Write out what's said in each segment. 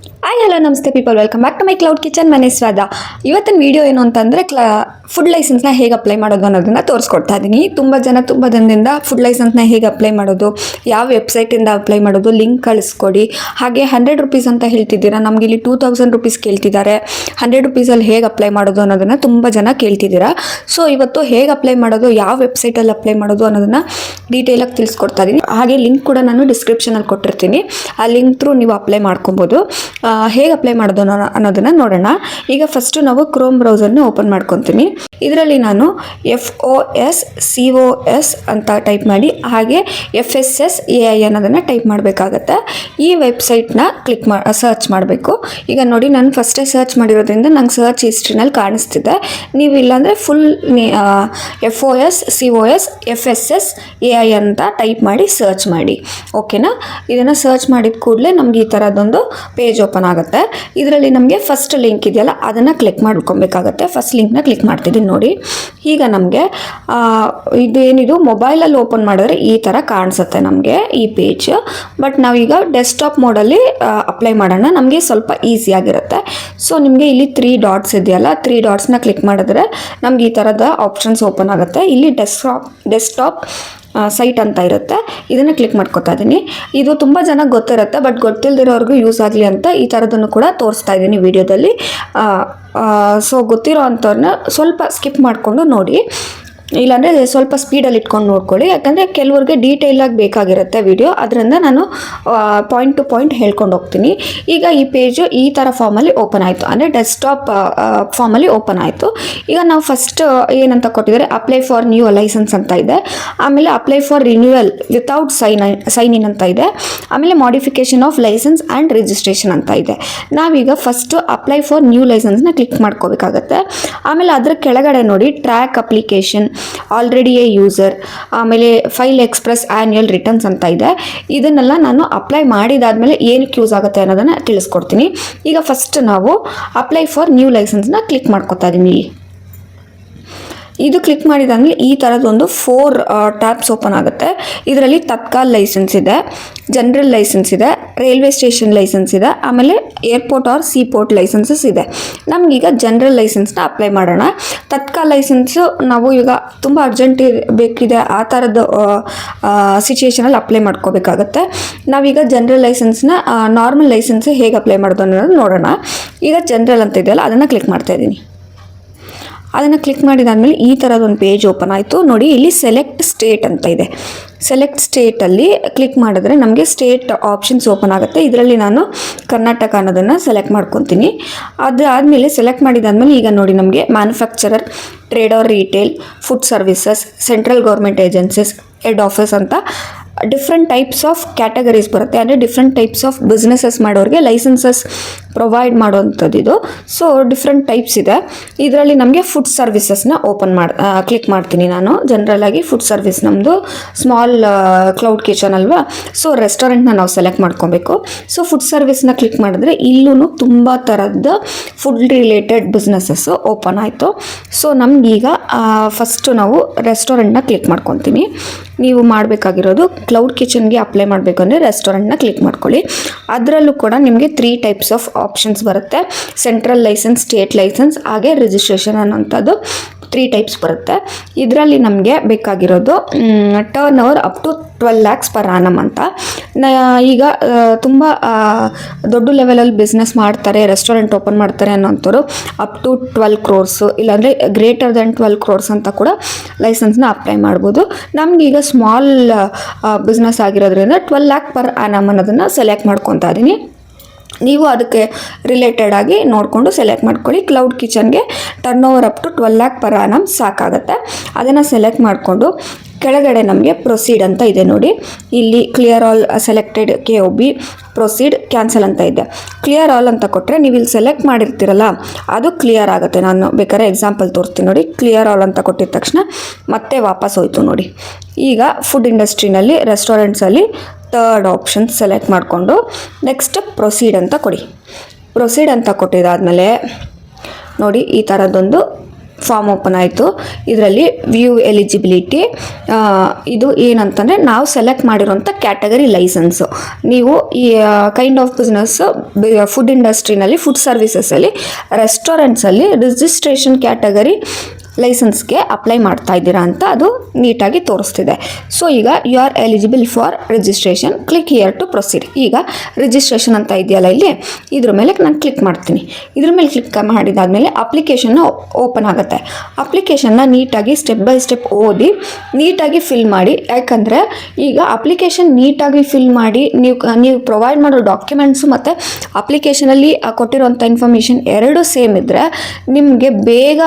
Hi hello ನಮಸ್ತೆ people, welcome back to my cloud kitchen. ಮನೆ ಸ್ವಾದ. ಇವತ್ತಿನ ವಿಡಿಯೋ ಏನು ಅಂತಂದರೆ ಫುಡ್ ಲೈಸೆನ್ಸ್ನ ಹೇಗೆ ಅಪ್ಲೈ ಮಾಡೋದು ಅನ್ನೋದನ್ನು ತೋರಿಸ್ಕೊಡ್ತಾ ಇದ್ದೀನಿ. ತುಂಬ ದಿನದಿಂದ ಫುಡ್ ಲೈಸೆನ್ಸ್ನ ಹೇಗೆ ಅಪ್ಲೈ ಮಾಡೋದು, ಯಾವ ವೆಬ್ಸೈಟಿಂದ ಅಪ್ಲೈ ಮಾಡೋದು, ಲಿಂಕ್ ಕಳಿಸ್ಕೊಡಿ. ಹಾಗೆ 100 ರೂಪೀಸ್ ಅಂತ ಹೇಳ್ತಿದ್ದೀರಾ, ನಮಗೆ ಇಲ್ಲಿ 2000 ರೂಪೀಸ್ ಕೇಳ್ತಿದ್ದಾರೆ. 100 ರೂಪೀಸಲ್ಲಿ ಹೇಗೆ ಅಪ್ಲೈ ಮಾಡೋದು ಅನ್ನೋದನ್ನು ತುಂಬ ಜನ ಕೇಳ್ತಿದ್ದೀರಾ. ಸೊ ಇವತ್ತು ಹೇಗೆ ಅಪ್ಲೈ ಮಾಡೋದು, ಯಾವ ವೆಬ್ಸೈಟಲ್ಲಿ ಅಪ್ಲೈ ಮಾಡೋದು ಅನ್ನೋದನ್ನು ಡೀಟೇಲಾಗಿ ತಿಳಿಸ್ಕೊಡ್ತಾ ಇದ್ದೀನಿ. ಹಾಗೆ ಲಿಂಕ್ ಕೂಡ ನಾನು ಡಿಸ್ಕ್ರಿಪ್ಷನಲ್ಲಿ ಕೊಟ್ಟಿರ್ತೀನಿ. ಆ ಲಿಂಕ್ ಥ್ರೂ ನೀವು ಅಪ್ಲೈ ಮಾಡ್ಕೊಬೋದು. ಹೇಗೆ ಅಪ್ಲೈ ಮಾಡೋದು ಅನ್ನೋದನ್ನು ನೋಡೋಣ. ಈಗ ಫಸ್ಟು ನಾವು ಕ್ರೋಮ್ ಬ್ರೌಸರ್ನ ಓಪನ್ ಮಾಡ್ಕೊತೀನಿ. ಇದರಲ್ಲಿ ನಾನು FOSCOS ಅಂತ ಟೈಪ್ ಮಾಡಿ ಹಾಗೆ FSSAI ಅನ್ನೋದನ್ನು ಟೈಪ್ ಮಾಡಬೇಕಾಗತ್ತೆ. ಈ ವೆಬ್ಸೈಟ್ನ ಸರ್ಚ್ ಮಾಡಬೇಕು. ಈಗ ನೋಡಿ, ನಾನು ಫಸ್ಟೇ ಸರ್ಚ್ ಮಾಡಿರೋದ್ರಿಂದ ನಂಗೆ ಸರ್ಚ್ ಹಿಸ್ಟ್ರಿನಲ್ಲಿ ಕಾಣಿಸ್ತಿದೆ. ನೀವು ಇಲ್ಲಾಂದರೆ ಫುಲ್ FOSCOS FSSAI ಅಂತ ಟೈಪ್ ಮಾಡಿ ಸರ್ಚ್ ಮಾಡಿ. ಓಕೆನಾ? ಇದನ್ನು ಸರ್ಚ್ ಮಾಡಿದ ಕೂಡಲೇ ನಮಗೆ ಈ ಥರದೊಂದು ಪೇಜ್ ಓಪನ್ ಆಗುತ್ತೆ. ಇದರಲ್ಲಿ ನಮಗೆ ಫಸ್ಟ್ ಲಿಂಕ್ ಇದೆಯಲ್ಲ, ಅದನ್ನು ಕ್ಲಿಕ್ ಮಾಡ್ಕೊಬೇಕಾಗತ್ತೆ. ಫಸ್ಟ್ ಲಿಂಕ್ನ ಕ್ಲಿಕ್ ಮಾಡ್ತಿದ್ದೀನಿ ನೋಡಿ. ಈಗ ನಮಗೆ ಇದೇನಿದು ಮೊಬೈಲಲ್ಲಿ ಓಪನ್ ಮಾಡಿದ್ರೆ ಈ ಥರ ಕಾಣಿಸುತ್ತೆ ನಮಗೆ ಈ ಪೇಜ್. ಬಟ್ ನಾವೀಗ ಡೆಸ್ಕ್ಟಾಪ್ ಮೋಡಲ್ಲಿ ಅಪ್ಲೈ ಮಾಡೋಣ, ನಮಗೆ ಸ್ವಲ್ಪ ಈಸಿ ಆಗಿರುತ್ತೆ. ಸೊ ನಿಮಗೆ ಇಲ್ಲಿ 3 ಡಾಟ್ಸ್ ಇದೆಯಲ್ಲ, 3 ಡಾಟ್ಸ್ನ ಕ್ಲಿಕ್ ಮಾಡಿದ್ರೆ ನಮ್ಗೆ ಈ ಥರದ ಆಪ್ಷನ್ಸ್ ಓಪನ್ ಆಗುತ್ತೆ. ಇಲ್ಲಿ ಡೆಸ್ಕ್ಟಾಪ್ ಸೈಟ್ ಅಂತ ಇರುತ್ತೆ. ಇದನ್ನು ಕ್ಲಿಕ್ ಮಾಡ್ಕೊತಾ ಇದ್ದೀನಿ. ಇದು ತುಂಬ ಜನಕ್ಕೆ ಗೊತ್ತಿರುತ್ತೆ, ಬಟ್ ಗೊತ್ತಿಲ್ಲದಿರೋರ್ಗೂ ಯೂಸ್ ಆಗಲಿ ಅಂತ ಈ ಥರದನ್ನು ಕೂಡ ತೋರಿಸ್ತಾ ಇದ್ದೀನಿ ವಿಡಿಯೋದಲ್ಲಿ. ಸೊ ಗೊತ್ತಿರೋ ಅಂಥವ್ರನ್ನ ಸ್ವಲ್ಪ ಸ್ಕಿಪ್ ಮಾಡಿಕೊಂಡು ನೋಡಿ, ಇಲ್ಲಾಂದರೆ ಸ್ವಲ್ಪ ಸ್ಪೀಡಲ್ಲಿ ಇಟ್ಕೊಂಡು ನೋಡ್ಕೊಳ್ಳಿ. ಯಾಕಂದರೆ ಕೆಲವ್ರಿಗೆ ಡೀಟೇಲಾಗಿ ಬೇಕಾಗಿರುತ್ತೆ ವಿಡಿಯೋ, ಅದರಿಂದ ನಾನು ಪಾಯಿಂಟ್ ಟು ಪಾಯಿಂಟ್ ಹೇಳ್ಕೊಂಡು ಹೋಗ್ತೀನಿ. ಈಗ ಈ ಪೇಜು ಈ ಥರ ಫಾರ್ಮಲ್ಲಿ ಓಪನ್ ಆಯಿತು, ಅಂದರೆ ಡೆಸ್ಕ್ಟಾಪ್ ಫಾರ್ಮಲ್ಲಿ ಓಪನ್ ಆಯಿತು. ಈಗ ನಾವು ಫಸ್ಟ್ ಏನಂತ ಕೊಟ್ಟಿದ್ದಾರೆ, ಅಪ್ಲೈ ಫಾರ್ ನ್ಯೂ ಲೈಸೆನ್ಸ್ ಅಂತ ಇದೆ. ಆಮೇಲೆ apply for renewal without sign in ಅಂತ ಇದೆ. ಆಮೇಲೆ modification of licence and registration ಅಂತ ಇದೆ. ನಾವೀಗ ಫಸ್ಟು ಅಪ್ಲೈ ಫಾರ್ ನ್ಯೂ ಲೈಸೆನ್ಸ್ನ ಕ್ಲಿಕ್ ಮಾಡ್ಕೋಬೇಕಾಗತ್ತೆ. ಆಮೇಲೆ ಅದರ ಕೆಳಗಡೆ ನೋಡಿ, track application, already a user, ಆಮೇಲೆ ಫೈಲ್ ಎಕ್ಸ್ಪ್ರೆಸ್ ಆ್ಯನ್ಯುಯಲ್ ರಿಟರ್ನ್ಸ್ ಅಂತ ಇದೆ. ಇದನ್ನೆಲ್ಲ ನಾನು ಅಪ್ಲೈ ಮಾಡಿದಾದ್ಮೇಲೆ ಏನಕ್ಕೆ ಯೂಸ್ ಆಗುತ್ತೆ ಅನ್ನೋದನ್ನು ತಿಳಿಸ್ಕೊಡ್ತೀನಿ. ಈಗ ಫಸ್ಟ್ ನಾವು ಅಪ್ಲೈ ಫಾರ್ ನ್ಯೂ ಲೈಸೆನ್ಸ್ನ ಕ್ಲಿಕ್ ಮಾಡ್ಕೊತಾ ಇದ್ದೀನಿ. ಇದು ಕ್ಲಿಕ್ ಮಾಡಿದಾದ್ಮೇಲೆ ಈ ಥರದೊಂದು 4 ಟ್ಯಾಬ್ಸ್ ಓಪನ್ ಆಗುತ್ತೆ. ಇದರಲ್ಲಿ ತತ್ಕಾಲ್ ಲೈಸೆನ್ಸ್ ಇದೆ, ಜನರಲ್ ಲೈಸೆನ್ಸ್ ಇದೆ, ರೈಲ್ವೆ ಸ್ಟೇಷನ್ ಲೈಸೆನ್ಸ್ ಇದೆ, ಆಮೇಲೆ ಏರ್ಪೋರ್ಟ್ ಆರ್ ಸೀಪೋರ್ಟ್ ಲೈಸೆನ್ಸಸ್ ಇದೆ. ನಮಗೀಗ ಜನರಲ್ ಲೈಸೆನ್ಸ್ನ ಅಪ್ಲೈ ಮಾಡೋಣ. ತತ್ಕಾಲ್ ಲೈಸೆನ್ಸು ನಾವು ಈಗ ತುಂಬ ಅರ್ಜೆಂಟ್ ಬೇಕಿದೆ, ಆ ಥರದ ಸಿಚುಯೇಷನಲ್ಲಿ ಅಪ್ಲೈ ಮಾಡ್ಕೋಬೇಕಾಗತ್ತೆ. ನಾವೀಗ ಜನರಲ್ ಲೈಸೆನ್ಸ್ನ ನಾರ್ಮಲ್ ಲೈಸೆನ್ಸ್ ಹೇಗೆ ಅಪ್ಲೈ ಮಾಡೋದು ಅನ್ನೋದು ನೋಡೋಣ. ಈಗ ಜನರಲ್ ಅಂತ ಇದೆಯಲ್ಲ, ಅದನ್ನು ಕ್ಲಿಕ್ ಮಾಡ್ತಾ ಇದ್ದೀನಿ. ಅದನ್ನು ಕ್ಲಿಕ್ ಮಾಡಿದಾದ್ಮೇಲೆ ಈ ಥರದೊಂದು ಪೇಜ್ ಓಪನ್ ಆಯಿತು ನೋಡಿ. ಇಲ್ಲಿ ಸೆಲೆಕ್ಟ್ ಸ್ಟೇಟ್ ಅಂತ ಇದೆ. ಸೆಲೆಕ್ಟ್ ಸ್ಟೇಟಲ್ಲಿ ಕ್ಲಿಕ್ ಮಾಡಿದ್ರೆ ನಮಗೆ ಸ್ಟೇಟ್ ಆಪ್ಷನ್ಸ್ ಓಪನ್ ಆಗುತ್ತೆ. ಇದರಲ್ಲಿ ನಾನು ಕರ್ನಾಟಕ ಅನ್ನೋದನ್ನು ಸೆಲೆಕ್ಟ್ ಮಾಡ್ಕೊತೀನಿ. ಅದಾದಮೇಲೆ ಸೆಲೆಕ್ಟ್ ಮಾಡಿದಾದ್ಮೇಲೆ ಈಗ ನೋಡಿ, ನಮಗೆ manufacturer, trade or retail, food services, central government agencies, head office ಅಂತ ಡಿಫ್ರೆಂಟ್ ಟೈಪ್ಸ್ ಆಫ್ ಕ್ಯಾಟಗರೀಸ್ ಬರುತ್ತೆ. ಅಂದರೆ ಡಿಫ್ರೆಂಟ್ ಟೈಪ್ಸ್ ಆಫ್ ಬಿಸ್ನೆಸಸ್ ಮಾಡೋರಿಗೆ ಲೈಸೆನ್ಸಸ್ ಪ್ರೊವೈಡ್ ಮಾಡುವಂಥದ್ದು ಇದು. ಸೊ ಡಿಫ್ರೆಂಟ್ ಟೈಪ್ಸ್ ಇದೆ. ಇದರಲ್ಲಿ ನಮಗೆ ಫುಡ್ ಸರ್ವಿಸಸ್ನ ಕ್ಲಿಕ್ ಮಾಡ್ತೀನಿ ನಾನು. ಜನರಲಾಗಿ ಫುಡ್ ಸರ್ವಿಸ್ ನಮ್ಮದು ಸ್ಮಾಲ್ ಕ್ಲೌಡ್ ಕಿಚನ್ ಅಲ್ವಾ, ಸೊ ರೆಸ್ಟೋರೆಂಟ್ನ ನಾವು ಸೆಲೆಕ್ಟ್ ಮಾಡ್ಕೊಬೇಕು. ಸೊ ಫುಡ್ ಸರ್ವಿಸ್ನ ಕ್ಲಿಕ್ ಮಾಡಿದ್ರೆ ಇಲ್ಲೂ ತುಂಬ ಥರದ ಫುಡ್ ರಿಲೇಟೆಡ್ ಬಿಸ್ನೆಸಸ್ಸು ಓಪನ್ ಆಯಿತು. ಸೊ ನಮಗೀಗ ಫಸ್ಟು ನಾವು ರೆಸ್ಟೋರೆಂಟ್ನ ಕ್ಲಿಕ್ ಮಾಡ್ಕೊತೀನಿ. ನೀವು ಮಾಡಬೇಕಾಗಿರೋದು ಕ್ಲೌಡ್ ಕಿಚನ್ಗೆ ಅಪ್ಲೈ ಮಾಡಬೇಕಂದ್ರೆ ರೆಸ್ಟೋರೆಂಟ್ನ ಕ್ಲಿಕ್ ಮಾಡ್ಕೊಳ್ಳಿ. ಅದರಲ್ಲೂ ಕೂಡ ನಿಮಗೆ 3 ಟೈಪ್ಸ್ ಆಫ್ ಆಪ್ಷನ್ಸ್ ಬರುತ್ತೆ. ಸೆಂಟ್ರಲ್ ಲೈಸೆನ್ಸ್, ಸ್ಟೇಟ್ ಲೈಸೆನ್ಸ್, ಹಾಗೆ ರಿಜಿಸ್ಟ್ರೇಷನ್ ಅನ್ನೋಂಥದ್ದು 3 ಟೈಪ್ಸ್ ಬರುತ್ತೆ. ಇದರಲ್ಲಿ ನಮಗೆ ಬೇಕಾಗಿರೋದು turn over up to 12 lakhs per annum ಅಂತ. ಈಗ ತುಂಬ ದೊಡ್ಡ ಲೆವೆಲಲ್ಲಿ ಬಿಸ್ನೆಸ್ ಮಾಡ್ತಾರೆ, ರೆಸ್ಟೋರೆಂಟ್ ಓಪನ್ ಮಾಡ್ತಾರೆ ಅನ್ನೋಂಥವ್ರು ಅಪ್ ಟು 12 crores, ಇಲ್ಲಾಂದರೆ ಗ್ರೇಟರ್ ದೆನ್ 12 crores ಅಂತ ಕೂಡ ಲೈಸೆನ್ಸ್ನ ಅಪ್ಲೈ ಮಾಡ್ಬೋದು. ನಮಗೀಗ ಸ್ಮಾಲ್ ಬಿಸ್ನೆಸ್ ಆಗಿರೋದ್ರಿಂದ 12 lakh per annum ಅನ್ನೋದನ್ನು ಸೆಲೆಕ್ಟ್ ಮಾಡ್ಕೊತಾ ಇದ್ದೀನಿ. ನೀವು ಅದಕ್ಕೆ ರಿಲೇಟೆಡ್ ಆಗಿ ನೋಡಿಕೊಂಡು ಸೆಲೆಕ್ಟ್ ಮಾಡ್ಕೊಳ್ಳಿ. ಕ್ಲೌಡ್ ಕಿಚನ್ಗೆ turn over up to 12 lakh per annum ಸಾಕಾಗುತ್ತೆ. ಅದನ್ನು ಸೆಲೆಕ್ಟ್ ಮಾಡಿಕೊಂಡು ಕೆಳಗಡೆ ನಮಗೆ ಪ್ರೊಸೀಡ್ ಅಂತ ಇದೆ ನೋಡಿ. ಇಲ್ಲಿ clear all selected KOB, proceed, cancel ಅಂತ ಇದೆ. ಕ್ಲಿಯರ್ ಆಲ್ ಅಂತ ಕೊಟ್ಟರೆ ನೀವು ಇಲ್ಲಿ ಸೆಲೆಕ್ಟ್ ಮಾಡಿರ್ತೀರಲ್ಲ, ಅದು ಕ್ಲಿಯರ್ ಆಗುತ್ತೆ. ನಾನು ಬೇಕಾದ್ರೆ ಎಕ್ಸಾಂಪಲ್ ತೋರಿಸ್ತೀನಿ ನೋಡಿ. ಕ್ಲಿಯರ್ ಆಲ್ ಅಂತ ಕೊಟ್ಟಿದ ತಕ್ಷಣ ಮತ್ತೆ ವಾಪಸ್ ಹೋಯ್ತು ನೋಡಿ. ಈಗ ಫುಡ್ ಇಂಡಸ್ಟ್ರಿನಲ್ಲಿ, ರೆಸ್ಟೋರೆಂಟ್ಸಲ್ಲಿ 3rd ಆಪ್ಷನ್ ಸೆಲೆಕ್ಟ್ ಮಾಡಿಕೊಂಡು ನೆಕ್ಸ್ಟ್ ಪ್ರೊಸೀಡ್ ಅಂತ ಕೊಡಿ. ಪ್ರೊಸೀಡ್ ಅಂತ ಕೊಟ್ಟಿದ್ದಾದಮೇಲೆ ನೋಡಿ, ಈ ಥರದೊಂದು ಫಾರ್ಮ್ ಓಪನ್ ಆಯಿತು. ಇದರಲ್ಲಿ ವ್ಯೂ ಎಲಿಜಿಬಿಲಿಟಿ, ಇದು ಏನಂತಂದರೆ ನಾವು ಸೆಲೆಕ್ಟ್ ಮಾಡಿರೋಂಥ ಕ್ಯಾಟಗರಿ ಲೈಸೆನ್ಸು. ನೀವು ಈ ಕೈಂಡ್ ಆಫ್ ಬಿಸ್ನೆಸ್ಸು ಫುಡ್ ಇಂಡಸ್ಟ್ರಿನಲ್ಲಿ, ಫುಡ್ ಸರ್ವಿಸಸಲ್ಲಿ, ರೆಸ್ಟೋರೆಂಟ್ಸಲ್ಲಿ ರಿಜಿಸ್ಟ್ರೇಷನ್ ಕ್ಯಾಟಗರಿ ಲೈಸೆನ್ಸ್ಗೆ ಅಪ್ಲೈ ಮಾಡ್ತಾ ಇದ್ದೀರಾ ಅಂತ ಅದು ನೀಟಾಗಿ ತೋರಿಸ್ತಿದೆ. ಸೊ ಈಗ you are eligible for registration, click here to proceed. ಈಗ ರಿಜಿಸ್ಟ್ರೇಷನ್ ಅಂತ ಇದೆಯಲ್ಲ ಇಲ್ಲಿ, ಇದ್ರ ಮೇಲೆ ನಾನು ಕ್ಲಿಕ್ ಮಾಡ್ತೀನಿ. ಇದ್ರ ಮೇಲೆ ಕ್ಲಿಕ್ ಮಾಡಿದಾದ್ಮೇಲೆ ಅಪ್ಲಿಕೇಶನ್ನ ಓಪನ್ ಆಗುತ್ತೆ. ಅಪ್ಲಿಕೇಶನ್ನ ನೀಟಾಗಿ ಸ್ಟೆಪ್ ಬೈ ಸ್ಟೆಪ್ ಓದಿ ನೀಟಾಗಿ ಫಿಲ್ ಮಾಡಿ. ಯಾಕಂದರೆ ಈಗ ಅಪ್ಲಿಕೇಶನ್ ನೀಟಾಗಿ ಫಿಲ್ ಮಾಡಿ ನೀವು ಪ್ರೊವೈಡ್ ಮಾಡೋ ಡಾಕ್ಯುಮೆಂಟ್ಸು ಮತ್ತು ಅಪ್ಲಿಕೇಶನಲ್ಲಿ ಕೊಟ್ಟಿರೋಂಥ ಇನ್ಫಾರ್ಮೇಷನ್ ಎರಡೂ ಸೇಮ್ ಇದ್ದರೆ ನಿಮಗೆ ಬೇಗ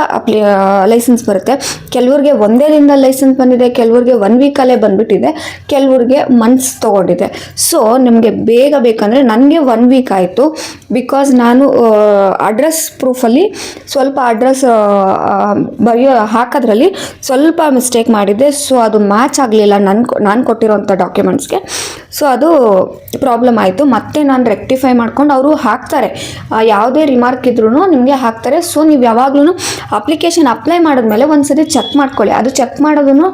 ಲೈಸೆನ್ಸ್ ಬರುತ್ತೆ. ಕೆಲವ್ರಿಗೆ ಒಂದೇ ದಿನದಲ್ಲಿ ಲೈಸೆನ್ಸ್ ಬಂದಿದೆ, ಕೆಲವ್ರಿಗೆ 1 ವೀಕಲ್ಲೇ ಬಂದುಬಿಟ್ಟಿದೆ, ಕೆಲವ್ರಿಗೆ ಮಂತ್ಸ್ ತೊಗೊಂಡಿದೆ. ಸೊ ನಿಮಗೆ ಬೇಗ ಬೇಕಂದರೆ ನನಗೆ 1 ವೀಕ್ ಆಯಿತು. ಬಿಕಾಸ್ ನಾನು ಅಡ್ರೆಸ್ ಪ್ರೂಫಲ್ಲಿ ಸ್ವಲ್ಪ ಅಡ್ರೆಸ್ ಹಾಕೋದ್ರಲ್ಲಿ ಸ್ವಲ್ಪ ಮಿಸ್ಟೇಕ್ ಮಾಡಿದ್ದೆ. ಸೊ ಅದು ಮ್ಯಾಚ್ ಆಗಲಿಲ್ಲ ನಾನು ಕೊಟ್ಟಿರೋಂಥ ಡಾಕ್ಯುಮೆಂಟ್ಸ್ಗೆ. ಸೊ ಅದು ಪ್ರಾಬ್ಲಮ್ ಆಯಿತು. ಮತ್ತೆ ನಾನು ರೆಕ್ಟಿಫೈ ಮಾಡ್ಕೊಂಡು ಅವರು ಹಾಕ್ತಾರೆ, ಯಾವುದೇ ರಿಮಾರ್ಕ್ ಇದ್ರೂ ನಿಮಗೆ ಹಾಕ್ತಾರೆ. ಸೊ ನೀವು ಯಾವಾಗಲೂ ಅಪ್ಲಿಕೇಶನ್ ಅಪ್ಲೈ ಮಾಡಿದ್ಮೇಲೆ ಒಂದ್ಸರಿ ಚೆಕ್ ಮಾಡ್ಕೊಳ್ಳಿ. ಅದು ಚೆಕ್ ಮಾಡೋದನ್ನು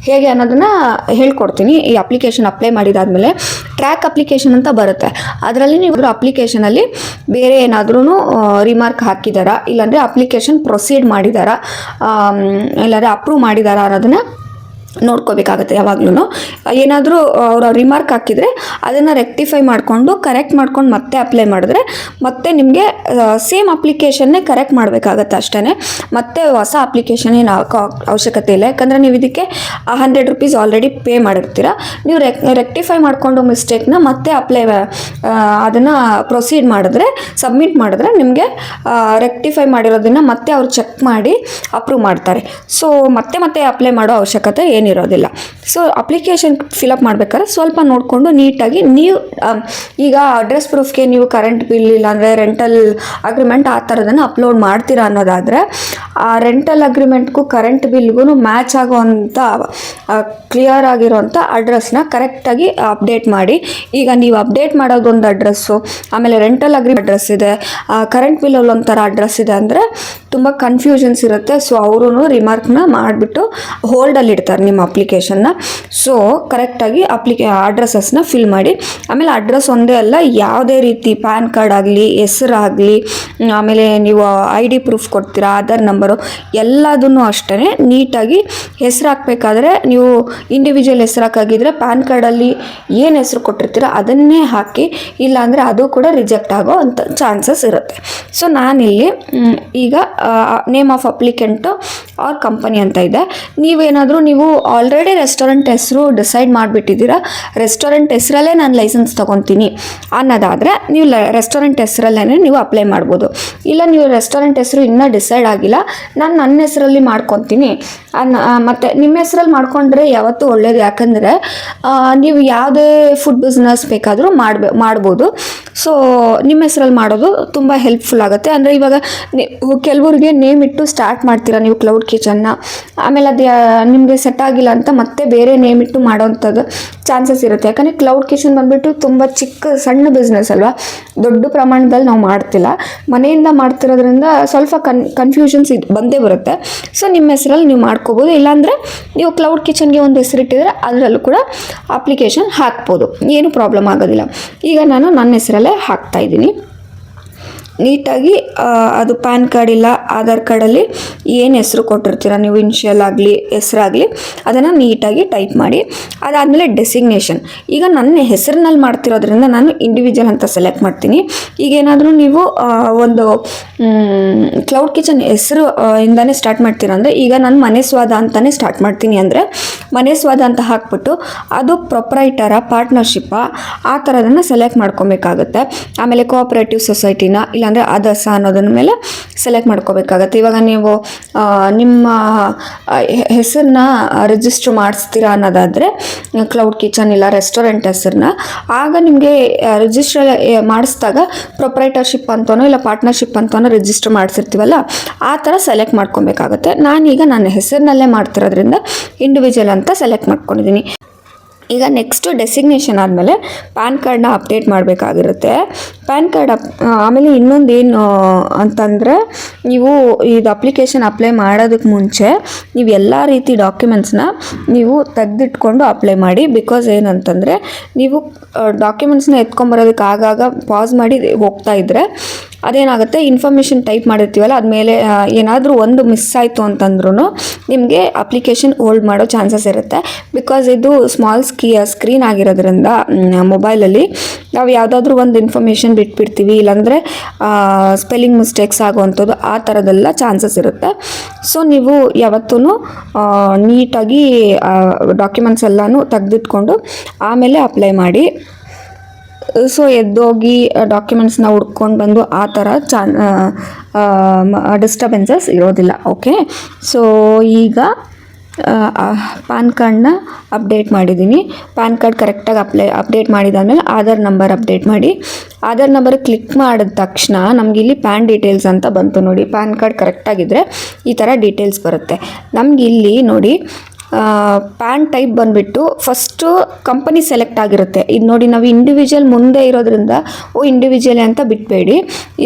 ಹೇಗೆ ಅನ್ನೋದನ್ನು ಹೇಳ್ಕೊಡ್ತೀನಿ. ಈ ಅಪ್ಲಿಕೇಶನ್ ಅಪ್ಲೈ ಮಾಡಿದಾದ್ಮೇಲೆ ಟ್ರ್ಯಾಕ್ ಅಪ್ಲಿಕೇಶನ್ ಅಂತ ಬರುತ್ತೆ. ಅದರಲ್ಲಿ ನೀವು ಅಪ್ಲಿಕೇಶನಲ್ಲಿ ಬೇರೆ ಏನಾದ್ರೂ ರಿಮಾರ್ಕ್ ಹಾಕಿದಾರಾ, ಇಲ್ಲಾಂದರೆ ಅಪ್ಲಿಕೇಶನ್ ಪ್ರೊಸೀಡ್ ಮಾಡಿದಾರಾ, ಇಲ್ಲಾಂದರೆ ಅಪ್ರೂವ್ ಮಾಡಿದಾರಾ ಅನ್ನೋದನ್ನು ನೋಡ್ಕೋಬೇಕಾಗತ್ತೆ. ಯಾವಾಗ್ಲೂ ಏನಾದರೂ ಅವರ ರಿಮಾರ್ಕ್ ಹಾಕಿದರೆ ಅದನ್ನು ರೆಕ್ಟಿಫೈ ಮಾಡಿಕೊಂಡು ಕರೆಕ್ಟ್ ಮಾಡ್ಕೊಂಡು ಮತ್ತೆ ಅಪ್ಲೈ ಮಾಡಿದ್ರೆ ಮತ್ತೆ ನಿಮಗೆ ಸೇಮ್ ಅಪ್ಲಿಕೇಶನ್ನೇ ಕರೆಕ್ಟ್ ಮಾಡಬೇಕಾಗತ್ತೆ ಅಷ್ಟೇ. ಮತ್ತೆ ಹೊಸ ಅಪ್ಲಿಕೇಶನ್ ಏನು ಅವಶ್ಯಕತೆ ಇಲ್ಲ. ಯಾಕಂದರೆ ನೀವು ಇದಕ್ಕೆ 100 ರೂಪೀಸ್ ಆಲ್ರೆಡಿ ಪೇ ಮಾಡಿರ್ತೀರ. ನೀವು ರೆಕ್ಟಿಫೈ ಮಾಡಿಕೊಂಡು ಮಿಸ್ಟೇಕ್ನ ಮತ್ತೆ ಅದನ್ನು ಪ್ರೊಸೀಡ್ ಮಾಡಿದ್ರೆ, ಸಬ್ಮಿಟ್ ಮಾಡಿದ್ರೆ ನಿಮಗೆ ರೆಕ್ಟಿಫೈ ಮಾಡಿರೋದನ್ನು ಮತ್ತೆ ಅವ್ರು ಚೆಕ್ ಮಾಡಿ ಅಪ್ರೂವ್ ಮಾಡ್ತಾರೆ. ಸೊ ಮತ್ತೆ ಅಪ್ಲೈ ಮಾಡೋ ಅವಶ್ಯಕತೆ ಏನಿರೋದಿಲ್ಲ. ಸೊ ಅಪ್ಲಿಕೇಶನ್ ಫಿಲಪ್ ಮಾಡ್ಬೇಕಾದ್ರೆ ಸ್ವಲ್ಪ ನೋಡಿಕೊಂಡು ನೀಟಾಗಿ ನೀವು ಈಗ ಅಡ್ರೆಸ್ ಪ್ರೂಫ್ಗೆ ನೀವು ಕರೆಂಟ್ ಬಿಲ್ ಇಲ್ಲಾಂದರೆ ರೆಂಟಲ್ ಅಗ್ರಿಮೆಂಟ್ ಆ ಥರದನ್ನು ಅಪ್ಲೋಡ್ ಮಾಡ್ತೀರಾ ಅನ್ನೋದಾದರೆ ಆ ರೆಂಟಲ್ ಅಗ್ರಿಮೆಂಟ್ಗೂ ಕರೆಂಟ್ ಬಿಲ್ಗೂ ಮ್ಯಾಚ್ ಆಗೋವಂಥ ಕ್ಲಿಯರ್ ಆಗಿರೋವಂಥ ಅಡ್ರೆಸ್ನ ಕರೆಕ್ಟಾಗಿ ಅಪ್ಡೇಟ್ ಮಾಡಿ. ಈಗ ನೀವು ಅಪ್ಡೇಟ್ ಮಾಡೋದೊಂದು ಅಡ್ರೆಸ್ಸು, ಆಮೇಲೆ ರೆಂಟಲ್ ಅಗ್ರಿಮೆಂಟ್ ಅಡ್ರೆಸ್ ಇದೆ, ಕರೆಂಟ್ ಬಿಲ್ಲಲ್ಲಿ ಒಂಥರ ಅಡ್ರೆಸ್ ಇದೆ ಅಂದರೆ ತುಂಬ ಕನ್ಫ್ಯೂಷನ್ಸ್ ಇರುತ್ತೆ. ಸೊ ಅವರು ರಿಮಾರ್ಕ್ನ ಮಾಡಿಬಿಟ್ಟು ಹೋಲ್ಡಲ್ಲಿ ಇಡ್ತಾರೆ ನಿಮ್ಮ ಅಪ್ಲಿಕೇಶನ್ನ. ಸೊ ಕರೆಕ್ಟಾಗಿ ಅಡ್ರೆಸ್ಸಸ್ನ ಫಿಲ್ ಮಾಡಿ. ಆಮೇಲೆ ಅಡ್ರೆಸ್ ಒಂದೇ ಅಲ್ಲ, ಯಾವುದೇ ರೀತಿ ಪ್ಯಾನ್ ಕಾರ್ಡ್ ಆಗಲಿ, ಹೆಸರಾಗಲಿ, ಆಮೇಲೆ ನೀವು ID ಪ್ರೂಫ್ ಕೊಡ್ತೀರಾ, ಆಧಾರ್ ನಂಬರು, ಎಲ್ಲದನ್ನು ಅಷ್ಟೇ ನೀಟಾಗಿ ಹೆಸರು ಹಾಕಬೇಕಾದ್ರೆ ನೀವು ಇಂಡಿವಿಜುವಲ್ ಹೆಸರು ಹಾಕಾಗಿದ್ರೆ ಪ್ಯಾನ್ ಕಾರ್ಡಲ್ಲಿ ಏನು ಹೆಸರು ಕೊಟ್ಟಿರ್ತೀರ ಅದನ್ನೇ ಹಾಕಿ, ಇಲ್ಲಾಂದರೆ ಅದು ಕೂಡ ರಿಜೆಕ್ಟ್ ಆಗೋ ಅಂಥ ಚಾನ್ಸಸ್ ಇರುತ್ತೆ. ಸೊ ನಾನಿಲ್ಲಿ ಈಗ ನೇಮ್ ಆಫ್ ಅಪ್ಲಿಕೆಂಟು ಆರ್ ಕಂಪನಿ ಅಂತ ಇದೆ. ನೀವು ಆಲ್ರೆಡಿ ರೆಸ್ಟೋರೆಂಟ್ ಹೆಸರು ಡಿಸೈಡ್ ಮಾಡಿಬಿಟ್ಟಿದ್ದೀರಾ, ರೆಸ್ಟೋರೆಂಟ್ ಹೆಸರಲ್ಲೇ ನಾನು ಲೈಸೆನ್ಸ್ ತೊಗೊತೀನಿ ಅನ್ನೋದಾದರೆ ನೀವು ರೆಸ್ಟೋರೆಂಟ್ ಹೆಸರಲ್ಲೇ ನೀವು ಅಪ್ಲೈ ಮಾಡ್ಬೋದು. ಇಲ್ಲ ನೀವು ರೆಸ್ಟೋರೆಂಟ್ ಹೆಸರು ಇನ್ನೂ ಡಿಸೈಡ್ ಆಗಿಲ್ಲ, ನಾನು ನನ್ನ ಹೆಸರಲ್ಲಿ ಮಾಡ್ಕೊತೀನಿ ಮತ್ತು ನಿಮ್ಮ ಹೆಸರಲ್ಲಿ ಮಾಡ್ಕೊಂಡ್ರೆ ಯಾವತ್ತೂ ಒಳ್ಳೆಯದು. ಯಾಕಂದರೆ ನೀವು ಯಾವುದೇ ಫುಡ್ ಬಿಸ್ನೆಸ್ ಬೇಕಾದರೂ ಮಾಡ್ಬೋದು. ಸೊ ನಿಮ್ಮ ಹೆಸರಲ್ಲಿ ಮಾಡೋದು ತುಂಬ ಹೆಲ್ಪ್ಫುಲ್ ಆಗುತ್ತೆ. ಅಂದರೆ ಇವಾಗ ಕೆಲವ್ರಿಗೆ ನೇಮ್ ಇಟ್ಟು ಸ್ಟಾರ್ಟ್ ಮಾಡ್ತೀರಾ ನೀವು ಕ್ಲೌಡ್ ಕಿಚನ್ನ, ಆಮೇಲೆ ಅದು ನಿಮಗೆ ಸೆಟ್ ಆಗಿಲ್ಲ ಅಂತ ಮತ್ತೆ ಬೇರೆ ನೇಮ್ ಇಟ್ಟು ಮಾಡೋವಂಥದ್ದು ಚಾನ್ಸಸ್ ಇರುತ್ತೆ. ಯಾಕಂದರೆ ಕ್ಲೌಡ್ ಕಿಚನ್ ಬಂದುಬಿಟ್ಟು ತುಂಬ ಸಣ್ಣ ಬಿಸ್ನೆಸ್ ಅಲ್ವಾ, ದೊಡ್ಡ ಪ್ರಮಾಣದಲ್ಲಿ ನಾವು ಮಾಡ್ತಿಲ್ಲ, ಮನೆಯಿಂದ ಮಾಡ್ತಿರೋದ್ರಿಂದ ಸ್ವಲ್ಪ ಕನ್ಫ್ಯೂಷನ್ಸ್ ಬಂದೇ ಬರುತ್ತೆ. ಸೊ ನಿಮ್ಮ ಹೆಸರಲ್ಲಿ ನೀವು ಮಾಡ್ಕೋಬೋದು. ಇಲ್ಲಾಂದರೆ ನೀವು ಕ್ಲೌಡ್ ಕಿಚನ್ಗೆ ಒಂದು ಹೆಸರಿಟ್ಟಿದ್ರೆ ಅದರಲ್ಲೂ ಕೂಡ ಅಪ್ಲಿಕೇಶನ್ ಹಾಕ್ಬೋದು, ಏನು ಪ್ರಾಬ್ಲಮ್ ಆಗೋದಿಲ್ಲ. ಈಗ ನಾನು ನನ್ನ ಹೆಸರಲ್ಲೇ ಹಾಕ್ತಾಯಿದ್ದೀನಿ. ನೀಟಾಗಿ ಅದು ಪ್ಯಾನ್ ಕಾರ್ಡ್ ಇಲ್ಲ ಆಧಾರ್ ಕಾರ್ಡಲ್ಲಿ ಏನು ಹೆಸರು ಕೊಟ್ಟಿರ್ತೀರ ನೀವು, ಇನ್ಷಿಯಲ್ ಆಗಲಿ ಹೆಸರಾಗಲಿ, ಅದನ್ನು ನೀಟಾಗಿ ಟೈಪ್ ಮಾಡಿ. ಅದಾದಮೇಲೆ ಡೆಸಿಗ್ನೇಷನ್. ಈಗ ನನ್ನ ಹೆಸರಿನಲ್ಲಿ ಮಾಡ್ತಿರೋದ್ರಿಂದ ನಾನು ಇಂಡಿವಿಜುವಲ್ ಅಂತ ಸೆಲೆಕ್ಟ್ ಮಾಡ್ತೀನಿ. ಈಗೇನಾದರೂ ನೀವು ಒಂದು ಕ್ಲೌಡ್ ಕಿಚನ್ ಹೆಸರು ಇಂದಾನೆ ಸ್ಟಾರ್ಟ್ ಮಾಡ್ತೀರಾ ಅಂದರೆ, ಈಗ ನಾನು ಮನೆ ಸ್ವಾದ ಅಂತಲೇ ಸ್ಟಾರ್ಟ್ ಮಾಡ್ತೀನಿ ಅಂದರೆ ಮನೆ ಸ್ವಾದ ಅಂತ ಹಾಕ್ಬಿಟ್ಟು ಅದು ಪ್ರೊಪ್ರೈಟರ, ಪಾರ್ಟ್ನರ್ಶಿಪ್ಪ, ಆ ಥರದನ್ನು ಸೆಲೆಕ್ಟ್ ಮಾಡ್ಕೊಬೇಕಾಗುತ್ತೆ. ಆಮೇಲೆ ಕೋಆಪರೇಟಿವ್ ಸೊಸೈಟಿನ ಇಲ್ಲಾಂದರೆ ಅದರ್ಸ ಅನ್ನೋದನ್ನ ಮೇಲೆ ಸೆಲೆಕ್ಟ್ ಮಾಡ್ಕೋಬೇಕಾಗತ್ತೆ. ಇವಾಗ ನೀವು ನಿಮ್ಮ ಹೆಸರನ್ನ ರಿಜಿಸ್ಟ್ರ್ ಮಾಡಿಸ್ತೀರಾ ಅನ್ನೋದಾದರೆ ಕ್ಲೌಡ್ ಕಿಚನ್ ಇಲ್ಲ ರೆಸ್ಟೋರೆಂಟ್ ಹೆಸರನ್ನ, ಆಗ ನಿಮಗೆ ರಿಜಿಸ್ಟ್ರ್ ಮಾಡಿಸಿದಾಗ ಪ್ರೊಪ್ರೈಟರ್ಶಿಪ್ ಅಂತನೋ ಇಲ್ಲ ಪಾರ್ಟ್ನರ್ಶಿಪ್ ಅಂತನೋ ರಿಜಿಸ್ಟರ್ ಮಾಡಿಸಿರ್ತೀವಲ್ಲ ಆ ಥರ ಸೆಲೆಕ್ಟ್ ಮಾಡ್ಕೊಬೇಕಾಗುತ್ತೆ. ನಾನೀಗ ನನ್ನ ಹೆಸರಿನಲ್ಲೇ ಮಾಡ್ತಿರೋದ್ರಿಂದ ಇಂಡಿವಿಜುವಲ್ ಅಂತ ಸೆಲೆಕ್ಟ್ ಮಾಡ್ಕೊಂಡಿದ್ದೀನಿ. ಈಗ ನೆಕ್ಸ್ಟು ಡೆಸಿಗ್ನೇಷನ್ ಆದಮೇಲೆ ಪ್ಯಾನ್ ಕಾರ್ಡ್ನ ಅಪ್ಡೇಟ್ ಮಾಡಬೇಕಾಗಿರುತ್ತೆ. ಪ್ಯಾನ್ ಕಾರ್ಡ್ ಆಮೇಲೆ ಇನ್ನೊಂದು ಏನು ಅಂತಂದರೆ, ನೀವು ಇದು ಅಪ್ಲಿಕೇಶನ್ ಅಪ್ಲೈ ಮಾಡೋದಕ್ಕೆ ಮುಂಚೆ ನೀವು ಎಲ್ಲ ರೀತಿ ಡಾಕ್ಯುಮೆಂಟ್ಸ್ನ ನೀವು ತೆಗೆದಿಟ್ಕೊಂಡು ಅಪ್ಲೈ ಮಾಡಿ. ಬಿಕಾಸ್ ಏನಂತಂದರೆ, ನೀವು ಡಾಕ್ಯುಮೆಂಟ್ಸ್ನ ಎತ್ಕೊಂಬರೋದಕ್ಕೆ ಆಗಾಗ ಪಾಸ್ ಮಾಡಿ ಹೋಗ್ತಾ ಇದ್ದರೆ ಅದೇನಾಗುತ್ತೆ, ಇನ್ಫಾರ್ಮೇಷನ್ ಟೈಪ್ ಮಾಡಿರ್ತೀವಲ್ಲ ಅದ್ಮೇಲೆ ಏನಾದರೂ ಒಂದು ಮಿಸ್ ಆಯಿತು ಅಂತಂದ್ರೂ ನಿಮಗೆ ಅಪ್ಲಿಕೇಶನ್ ಹೋಲ್ಡ್ ಮಾಡೋ ಚಾನ್ಸಸ್ ಇರುತ್ತೆ. ಬಿಕಾಸ್ ಇದು ಸ್ಮಾಲ್ ಸ್ಕ್ರೀನ್ ಆಗಿರೋದ್ರಿಂದ ಮೊಬೈಲಲ್ಲಿ ನಾವು ಯಾವುದಾದ್ರೂ ಒಂದು ಇನ್ಫಾರ್ಮೇಷನ್ ಬಿಟ್ಬಿಡ್ತೀವಿ, ಇಲ್ಲಾಂದರೆ ಸ್ಪೆಲ್ಲಿಂಗ್ ಮಿಸ್ಟೇಕ್ಸ್ ಆಗುವಂಥದ್ದು ಆ ಥರದ್ದೆಲ್ಲ ಚಾನ್ಸಸ್ ಇರುತ್ತೆ. ಸೊ ನೀವು ಯಾವತ್ತೂ ನೀಟಾಗಿ ಡಾಕ್ಯುಮೆಂಟ್ಸ್ ಎಲ್ಲನೂ ತೆಗೆದಿಟ್ಕೊಂಡು ಆಮೇಲೆ ಅಪ್ಲೈ ಮಾಡಿ. ಸೊ ಎದ್ದೋಗಿ ಡಾಕ್ಯುಮೆಂಟ್ಸ್ನ ಹುಡ್ಕೊಂಡು ಬಂದು ಆ ಥರ ಡಿಸ್ಟರ್ಬೆನ್ಸಸ್ ಇರೋದಿಲ್ಲ. ಓಕೆ, ಸೊ ಈಗ ಪ್ಯಾನ್ ಕಾರ್ಡ್ನ ಅಪ್ಡೇಟ್ ಮಾಡಿದ್ದೀನಿ. ಪ್ಯಾನ್ ಕಾರ್ಡ್ ಕರೆಕ್ಟಾಗಿ ಅಪ್ಡೇಟ್ ಮಾಡಿದಾದ್ಮೇಲೆ ಆಧಾರ್ ನಂಬರ್ ಅಪ್ಡೇಟ್ ಮಾಡಿ. ಆಧಾರ್ ನಂಬರ್ ಕ್ಲಿಕ್ ಮಾಡಿದ ತಕ್ಷಣ ನಮ್ಗೆ ಇಲ್ಲಿ ಪ್ಯಾನ್ ಡೀಟೇಲ್ಸ್ ಅಂತ ಬಂತು ನೋಡಿ. ಪ್ಯಾನ್ ಕಾರ್ಡ್ ಕರೆಕ್ಟಾಗಿದ್ದರೆ ಈ ಥರ ಡೀಟೇಲ್ಸ್ ಬರುತ್ತೆ. ನಮ್ಗೆ ಇಲ್ಲಿ ನೋಡಿ ಪ್ಯಾನ್ ಟೈಪ್ ಬಂದುಬಿಟ್ಟು ಫಸ್ಟು ಕಂಪನಿ ಸೆಲೆಕ್ಟ್ ಆಗಿರುತ್ತೆ. ಇದು ನೋಡಿ, ನಾವು ಇಂಡಿವಿಜುವಲ್ ಮುಂದೆ ಇರೋದ್ರಿಂದ ಇಂಡಿವಿಜುವಲ್ ಅಂತ ಬಿಟ್ಬೇಡಿ.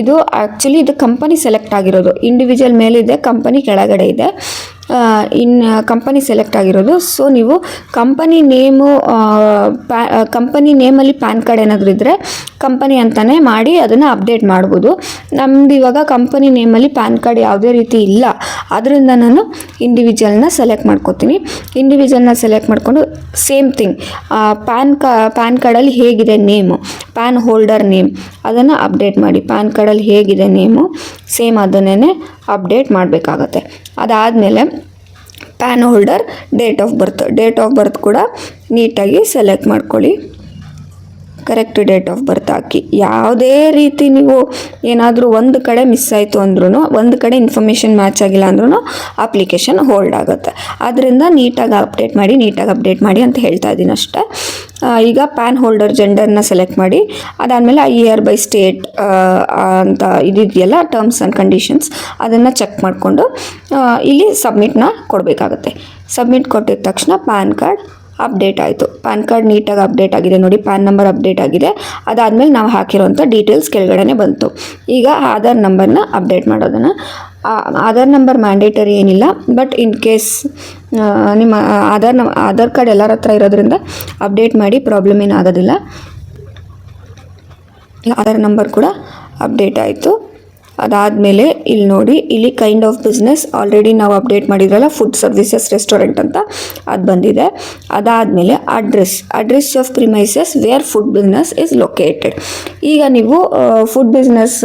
ಇದು ಆ್ಯಕ್ಚುಲಿ ಇದು ಕಂಪನಿ ಸೆಲೆಕ್ಟ್ ಆಗಿರೋದು. ಇಂಡಿವಿಜುವಲ್ ಮೇಲಿದೆ, ಕಂಪನಿ ಕೆಳಗಡೆ ಇದೆ. ಕಂಪನಿ ಸೆಲೆಕ್ಟ್ ಆಗಿರೋದು. ಸೊ ನೀವು ಕಂಪನಿ ನೇಮಲ್ಲಿ ಪ್ಯಾನ್ ಕಾರ್ಡ್ ಏನಾದರೂ ಇದ್ದರೆ ಕಂಪನಿ ಅಂತಲೇ ಮಾಡಿ ಅದನ್ನು ಅಪ್ಡೇಟ್ ಮಾಡ್ಬೋದು. ನಮ್ದು ಇವಾಗ ಕಂಪನಿ ನೇಮಲ್ಲಿ ಪ್ಯಾನ್ ಕಾರ್ಡ್ ಯಾವುದೇ ರೀತಿ ಇಲ್ಲ, ಅದರಿಂದ ನಾನು ಇಂಡಿವಿಜುವಲ್ನ ಸೆಲೆಕ್ಟ್ ಮಾಡ್ಕೋತೀನಿ. ಇಂಡಿವಿಜುವಲ್ನ ಸೆಲೆಕ್ಟ್ ಮಾಡಿಕೊಂಡು ಸೇಮ್ ಥಿಂಗ್ ಪ್ಯಾನ್ ಕಾರ್ಡಲ್ಲಿ ಹೇಗಿದೆ ನೇಮು, ಪ್ಯಾನ್ ಹೋಲ್ಡರ್ ನೇಮ್ ಅದನ್ನು ಅಪ್ಡೇಟ್ ಮಾಡಿ. ಪ್ಯಾನ್ ಕಾರ್ಡಲ್ಲಿ ಹೇಗಿದೆ ನೇಮು ಸೇಮ್ ಅದನ್ನೇ ಅಪ್ಡೇಟ್ ಮಾಡಬೇಕಾಗತ್ತೆ. ಅದಾದಮೇಲೆ PAN holder date of birth ಕೂಡ ನೀಟಾಗಿ ಸೆಲೆಕ್ಟ್ ಮಾಡ್ಕೊಳ್ಳಿ. ಕರೆಕ್ಟ್ ಡೇಟ್ ಆಫ್ ಬರ್ತ್ ಹಾಕಿ. ಯಾವುದೇ ರೀತಿ ನೀವು ಏನಾದರೂ ಒಂದು ಕಡೆ ಮಿಸ್ ಆಯಿತು ಅಂದ್ರೂ, ಒಂದು ಕಡೆ ಇನ್ಫಾರ್ಮೇಷನ್ ಮ್ಯಾಚ್ ಆಗಿಲ್ಲ ಅಂದ್ರೂ ಅಪ್ಲಿಕೇಶನ್ ಹೋಲ್ಡ್ ಆಗುತ್ತೆ. ಆದ್ದರಿಂದ ನೀಟಾಗಿ ಅಪ್ಡೇಟ್ ಮಾಡಿ ಅಂತ ಹೇಳ್ತಾ ಇದ್ದೀನಿ ಅಷ್ಟೇ. ಈಗ ಪ್ಯಾನ್ ಹೋಲ್ಡರ್ ಜೆಂಡರ್ನ ಸೆಲೆಕ್ಟ್ ಮಾಡಿ. ಅದಾದಮೇಲೆ ಇಯರ್ ಬೈ ಸ್ಟೇಟ್ ಅಂತ ಇದೆಯಲ್ಲ ಟರ್ಮ್ಸ್ ಆ್ಯಂಡ್ ಕಂಡೀಷನ್ಸ್, ಅದನ್ನು ಚೆಕ್ ಮಾಡಿಕೊಂಡು ಇಲ್ಲಿ ಸಬ್ಮಿಟ್ನ ಕೊಡಬೇಕಾಗತ್ತೆ. ಸಬ್ಮಿಟ್ ಕೊಟ್ಟಿದ ತಕ್ಷಣ ಪ್ಯಾನ್ ಕಾರ್ಡ್ ಅಪ್ಡೇಟ್ ಆಯಿತು. ಪ್ಯಾನ್ ಕಾರ್ಡ್ ನೀಟಾಗಿ ಅಪ್ಡೇಟ್ ಆಗಿದೆ ನೋಡಿ, ಪ್ಯಾನ್ ನಂಬರ್ ಅಪ್ಡೇಟ್ ಆಗಿದೆ. ಅದಾದಮೇಲೆ ನಾವು ಹಾಕಿರೋಂಥ ಡೀಟೇಲ್ಸ್ ಕೆಳಗಡೆ ಬಂತು. ಈಗ ಆಧಾರ್ ನಂಬರ್ನ ಅಪ್ಡೇಟ್ ಮಾಡೋದನ್ನು, ಆಧಾರ್ ನಂಬರ್ ಮ್ಯಾಂಡೇಟರಿ ಏನಿಲ್ಲ, ಬಟ್ ಇನ್ ಕೇಸ್ ನಿಮ್ಮ ಆಧಾರ್ ಕಾರ್ಡ್ ಎಲ್ಲರ ಹತ್ರ ಇರೋದ್ರಿಂದ ಅಪ್ಡೇಟ್ ಮಾಡಿ, ಪ್ರಾಬ್ಲಮ್ ಏನಾಗೋದಿಲ್ಲ. ಆಧಾರ್ ನಂಬರ್ ಕೂಡ ಅಪ್ಡೇಟ್ ಆಯಿತು. ಅದಾದಮೇಲೆ ಇಲ್ಲಿ ನೋಡಿ, ಇಲ್ಲಿ ಕೈಂಡ್ ಆಫ್ ಬಿಸ್ನೆಸ್ ಆಲ್ರೆಡಿ ನಾವು ಅಪ್ಡೇಟ್ ಮಾಡಿದ್ರಲ್ಲ, ಫುಡ್ ಸರ್ವಿಸಸ್ ರೆಸ್ಟೋರೆಂಟ್ ಅಂತ ಅದು ಬಂದಿದೆ. ಅದಾದಮೇಲೆ address of premises where food business is located. ಈಗ ನೀವು ಫುಡ್ ಬಿಸ್ನೆಸ್